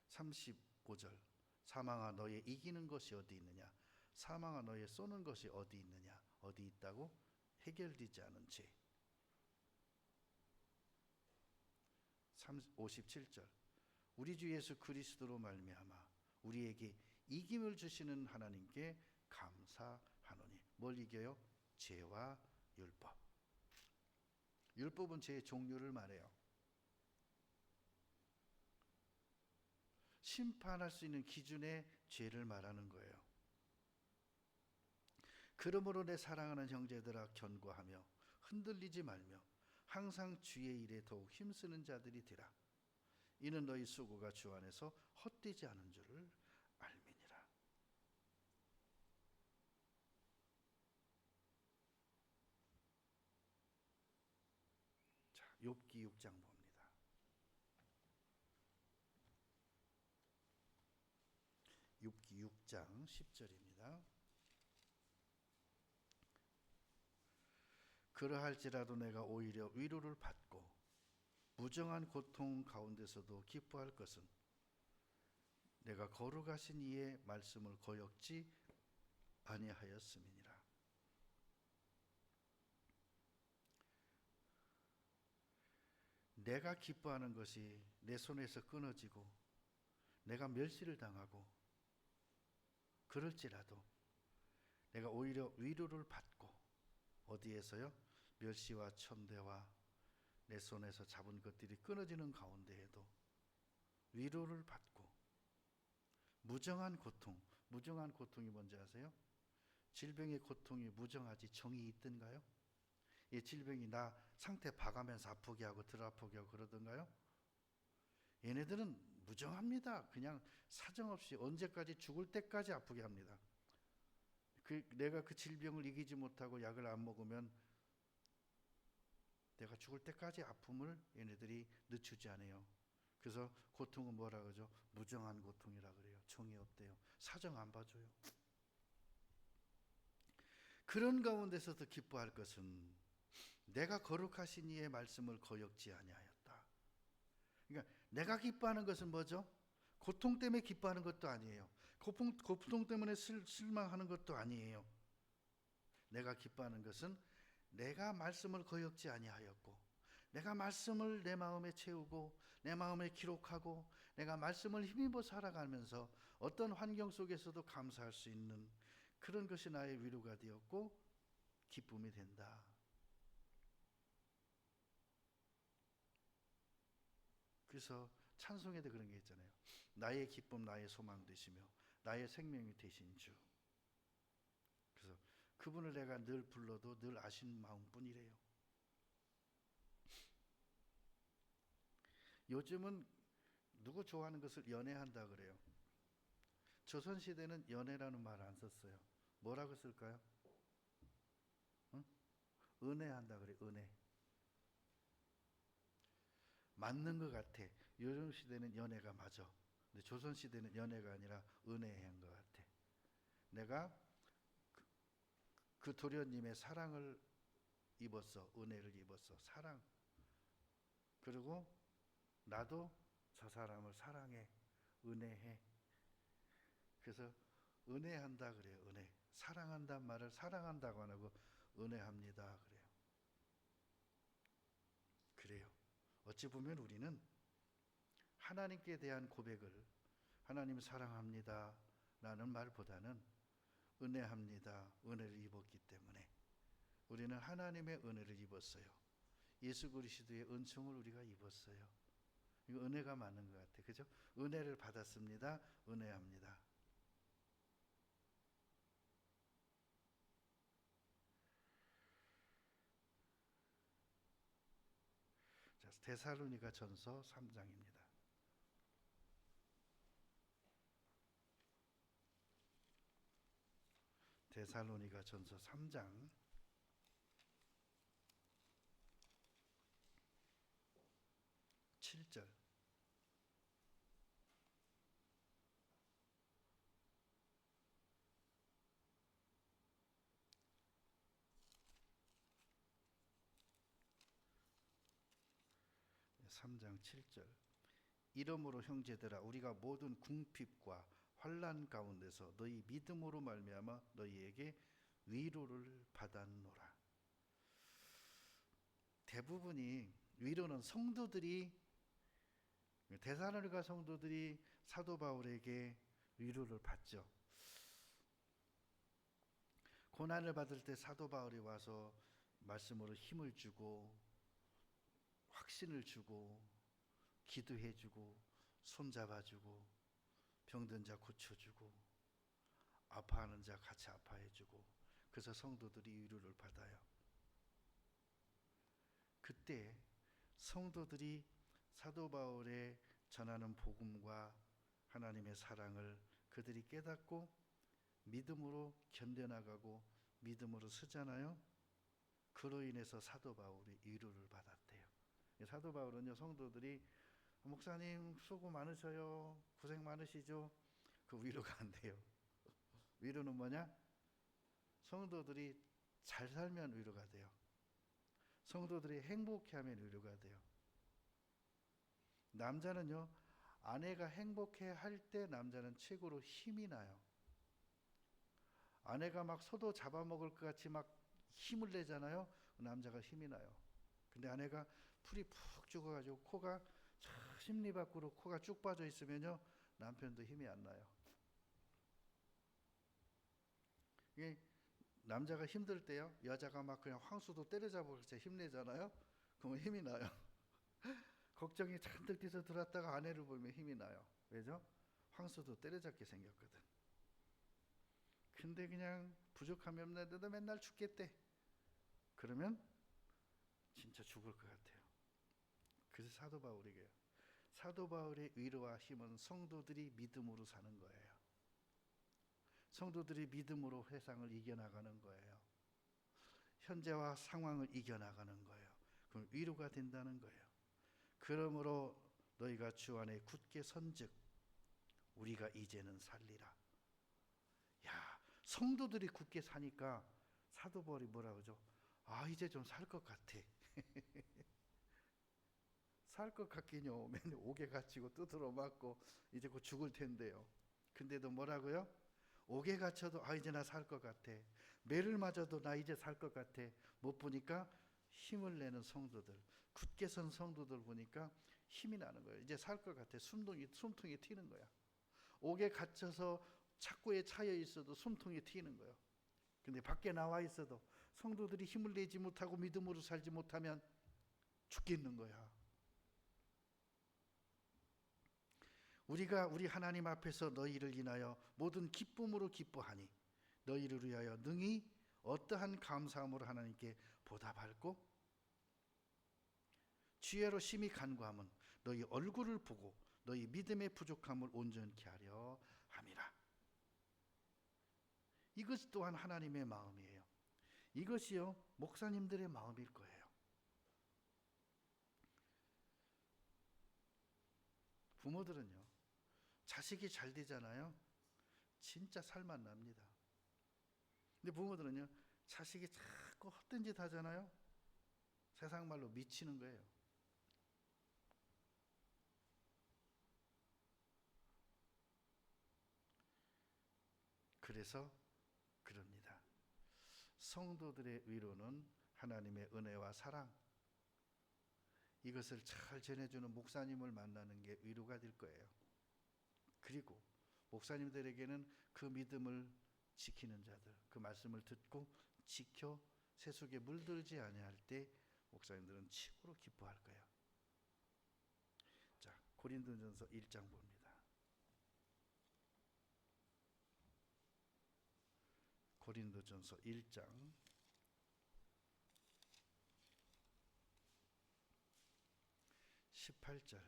35절. 사망아 너의 이기는 것이 어디 있느냐? 사망아 너의 쏘는 것이 어디 있느냐? 어디 있다고? 해결되지 않은 죄. 57절. 우리 주 예수 그리스도로 말미암아 우리에게 이김을 주시는 하나님께 감사하노니. 뭘 이겨요? 죄와 율법. 율법은 죄의 종류를 말해요. 심판할 수 있는 기준의 죄를 말하는 거예요. 그러므로 내 사랑하는 형제들아, 견고하며 흔들리지 말며 항상 주의 일에 더욱 힘쓰는 자들이 되라. 이는 너희 수고가 주 안에서 헛되지 않은 줄을 알미니라. 자, 욥기 6장 봅니다. 욥기 6장 10절입니다. 그러할지라도 내가 오히려 위로를 받고 무정한 고통 가운데서도 기뻐할 것은 내가 거룩하신 이의 말씀을 거역지 아니하였음이니라. 내가 기뻐하는 것이 내 손에서 끊어지고 내가 멸시를 당하고 그럴지라도 내가 오히려 위로를 받고, 어디에서요? 멸시와 천대와 내 손에서 잡은 것들이 끊어지는 가운데에도 위로를 받고 무정한 고통. 무정한 고통이 뭔지 아세요? 질병의 고통이 무정하지 정이 있던가요? 이 질병이 나 상태 봐가면서 아프게 하고 덜 아프게 하고 그러던가요? 얘네들은 무정합니다. 그냥 사정없이 언제까지, 죽을 때까지 아프게 합니다. 내가 그 질병을 이기지 못하고 약을 안 먹으면 내가 죽을 때까지 아픔을 얘네들이 늦추지 않아요. 그래서 고통은 뭐라 그러죠? 무정한 고통이라 그래요. 정이 없대요. 사정 안 봐줘요. 그런 가운데서도 기뻐할 것은 내가 거룩하신 이의 말씀을 거역지 아니하였다. 그러니까 내가 기뻐하는 것은 뭐죠? 고통 때문에 기뻐하는 것도 아니에요. 고통 때문에 실망하는 것도 아니에요. 내가 기뻐하는 것은 내가 말씀을 거역지 아니하였고, 내가 말씀을 내 마음에 채우고 내 마음에 기록하고 내가 말씀을 힘입어 살아가면서 어떤 환경 속에서도 감사할 수 있는 그런 것이 나의 위로가 되었고 기쁨이 된다. 그래서 찬송에도 그런 게 있잖아요. 나의 기쁨 나의 소망 되시며 나의 생명이 되신 주. 그래서 그분을 내가 늘 불러도 늘 아시는 마음뿐이래요. 요즘은 누구 좋아하는 것을 연애한다 그래요. 조선시대는 연애라는 말 안 썼어요. 뭐라고 쓸까요? 응? 은혜한다 그래. 은혜. 맞는 것 같아. 요즘 시대는 연애가 맞아. 근데 조선시대는 연애가 아니라 은혜한 것 같아. 내가 그 도련님의 사랑을 입었어. 은혜를 입었어. 사랑. 그리고 나도 저 사람을 사랑해. 은혜해. 그래서 은혜한다 그래요. 은혜. 사랑한다는 말을 사랑한다고 안 하고 은혜합니다 그래요. 그래요. 어찌 보면 우리는 하나님께 대한 고백을 하나님 사랑합니다 라는 말보다는 은혜합니다, 은혜를 입었기 때문에 우리는 하나님의 은혜를 입었어요. 예수 그리스도의 은총을 우리가 입었어요. 이거 은혜가 맞는 것 같아요. 그죠? 은혜를 받았습니다. 은혜합니다. 자, 데살로니가 전서 3장입니다. 데살로니가 전서 3장 7절. 네, 3장 7절. 이러므로 형제들아, 우리가 모든 궁핍과 환난 가운데서 너희 믿음으로 말미암아 너희에게 위로를 받았노라. 대부분이 위로는 성도들이 데살로니가 성도들이 사도 바울에게 위로를 받죠. 고난을 받을 때 사도 바울이 와서 말씀으로 힘을 주고 확신을 주고 기도해주고 손잡아주고 병든 자 고쳐주고 아파하는 자 같이 아파해주고, 그래서 성도들이 위로를 받아요. 그때 성도들이 사도 바울의 전하는 복음과 하나님의 사랑을 그들이 깨닫고 믿음으로 견뎌나가고 믿음으로 쓰잖아요. 그로 인해서 사도 바울이 위로를 받았대요. 사도 바울은요, 성도들이 목사님 수고 많으셔요, 고생 많으시죠, 그 위로가 안 돼요. 위로는 뭐냐? 성도들이 잘 살면 위로가 돼요. 성도들이 행복해하면 위로가 돼요. 남자는요, 아내가 행복해할 때 남자는 최고로 힘이 나요. 아내가 막 소도 잡아먹을 것 같이 막 힘을 내잖아요. 남자가 힘이 나요. 근데 아내가 풀이 푹 죽어가지고 코가 심리 밖으로 코가 쭉 빠져 있으면요, 남편도 힘이 안 나요. 이게 남자가 힘들 때요, 여자가 막 그냥 황수도 때려잡을 때 힘내잖아요. 그러면 힘이 나요. 걱정이 잔뜩 뒤서 들었다가 아내를 보면 힘이 나요. 왜죠? 황수도 때려잡게 생겼거든. 근데 그냥 부족함이 없는데도 맨날 죽겠대. 그러면 진짜 죽을 것 같아요. 그래서 사도 바울에게요, 사도 바울의 위로와 힘은 성도들이 믿음으로 사는 거예요. 성도들이 믿음으로 세상을 이겨나가는 거예요. 현재와 상황을 이겨나가는 거예요. 그럼 위로가 된다는 거예요. 그러므로 너희가 주 안에 굳게 선즉 우리가 이제는 살리라. 야, 성도들이 굳게 사니까 사도 바울이 뭐라 그러죠? 아, 이제 좀 살 것 같아. 살 것 같긴요. 맨날 옥에 갇히고 두드러 맞고 이제 곧 죽을 텐데요. 근데도 뭐라고요? 옥에 갇혀도 아, 이제 나 살 것 같아. 매를 맞아도 나 이제 살 것 같아. 못 보니까 힘을 내는 성도들, 굳게 선 성도들 보니까 힘이 나는 거예요. 이제 살 것 같아. 숨통이 튀는 거야. 옥에 갇혀서 착고에 차여 있어도 숨통이 튀는 거예요. 근데 밖에 나와 있어도 성도들이 힘을 내지 못하고 믿음으로 살지 못하면 죽겠는 거야. 우리가 우리 하나님 앞에서 너희를 인하여 모든 기쁨으로 기뻐하니 너희를 위하여 능히 어떠한 감사함으로 하나님께 보답할고 지혜로 심히 간구함은 너희 얼굴을 보고 너희 믿음의 부족함을 온전케 하려 함이라. 이것 또한 하나님의 마음이에요. 이것이요, 목사님들의 마음일 거예요. 부모들은요, 자식이 잘 되잖아요. 진짜 살만 납니다. 근데 부모들은요, 자식이 자꾸 헛된 짓 하잖아요. 세상 말로 미치는 거예요. 그래서 그럽니다. 성도들의 위로는 하나님의 은혜와 사랑, 이것을 잘 전해주는 목사님을 만나는 게 위로가 될 거예요. 그리고 목사님들에게는 그 믿음을 지키는 자들, 그 말씀을 듣고 지켜 세속에 물들지 아니할 때 목사님들은 최고로 기뻐할 거예요. 자, 고린도전서 1장 봅니다. 고린도전서 1장 18절.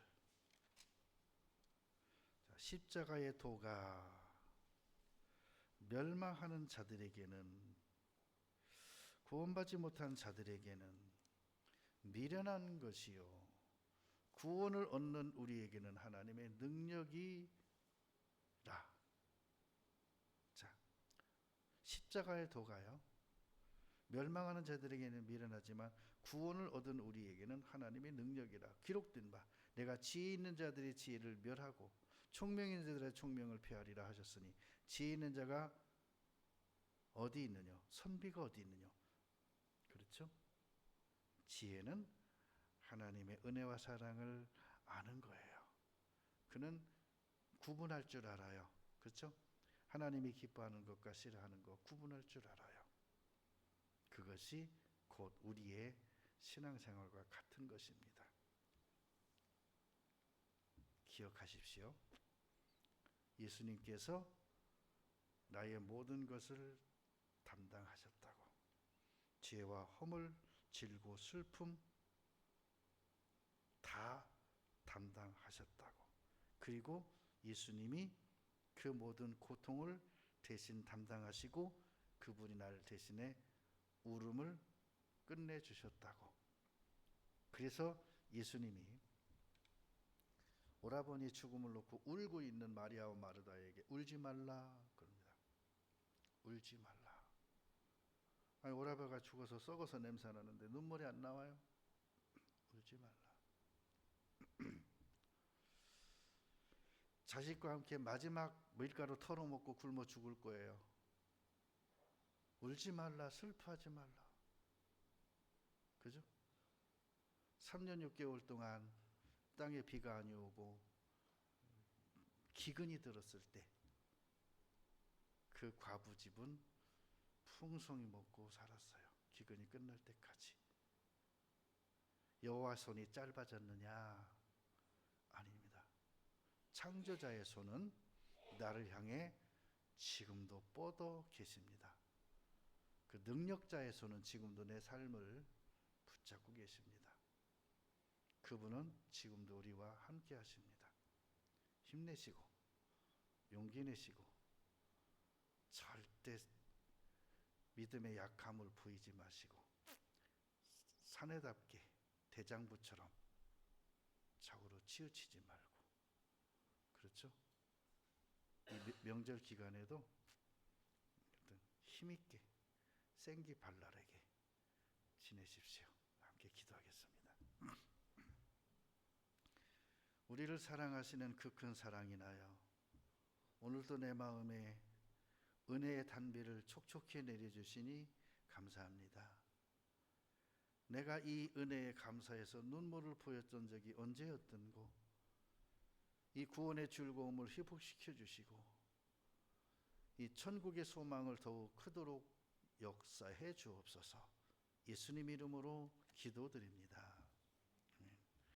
십자가의 도가 멸망하는 자들에게는, 구원받지 못한 자들에게는 미련한 것이요 구원을 얻는 우리에게는 하나님의 능력이라. 자, 십자가의 도가요, 멸망하는 자들에게는 미련하지만 구원을 얻은 우리에게는 하나님의 능력이라. 기록된 바 내가 지혜 있는 자들의 지혜를 멸하고 총명 있는 자들의 총명을 폐하리라 하셨으니, 지혜 있는 자가 어디 있느냐? 선비가 어디 있느냐? 그렇죠? 지혜는 하나님의 은혜와 사랑을 아는 거예요. 그는 구분할 줄 알아요. 그렇죠? 하나님이 기뻐하는 것과 싫어하는 것 구분할 줄 알아요. 그것이 곧 우리의 신앙생활과 같은 것입니다. 기억하십시오. 예수님께서 나의 모든 것을 담당하셨다고. 죄와 허물, 질고 슬픔 다 담당하셨다고. 그리고 예수님이 그 모든 고통을 대신 담당하시고 그분이 날 대신에 울음을 끝내주셨다고. 그래서 예수님이 오라버니 죽음을 놓고 울고 있는 마리아와 마르다에게 울지 말라 그럽니다. 울지 말라. 아니, 오라버니가 죽어서 썩어서 냄새 나는데 눈물이 안 나와요? 울지 말라. 자식과 함께 마지막 밀가루 털어먹고 굶어 죽을 거예요. 울지 말라, 슬퍼하지 말라. 그죠? 3년 6개월 동안 땅에 비가 안 오고 기근이 들었을 때 그 과부 집은 풍성히 먹고 살았어요. 기근이 끝날 때까지. 여호와 손이 짧아졌느냐? 아닙니다. 창조자의 손은 나를 향해 지금도 뻗어 계십니다. 그 능력자의 손은 지금도 내 삶을 붙잡고 계십니다. 그분은 지금도 우리와 함께 하십니다. 힘내시고 용기 내시고 절대 믿음의 약함을 보이지 마시고 사내답게 대장부처럼 좌우로 치우치지 말고, 그렇죠? 이 명절 기간에도 힘있게 생기발랄하게 지내십시오. 함께 기도하겠습니다. 우리를 사랑하시는 그 큰 사랑이 나요, 오늘도 내 마음에 은혜의 단비를 촉촉히 내려주시니 감사합니다. 내가 이 은혜에 감사해서 눈물을 보였던 적이 언제였던고, 이 구원의 즐거움을 회복시켜 주시고 이 천국의 소망을 더욱 크도록 역사해 주옵소서. 예수님 이름으로 기도드립니다.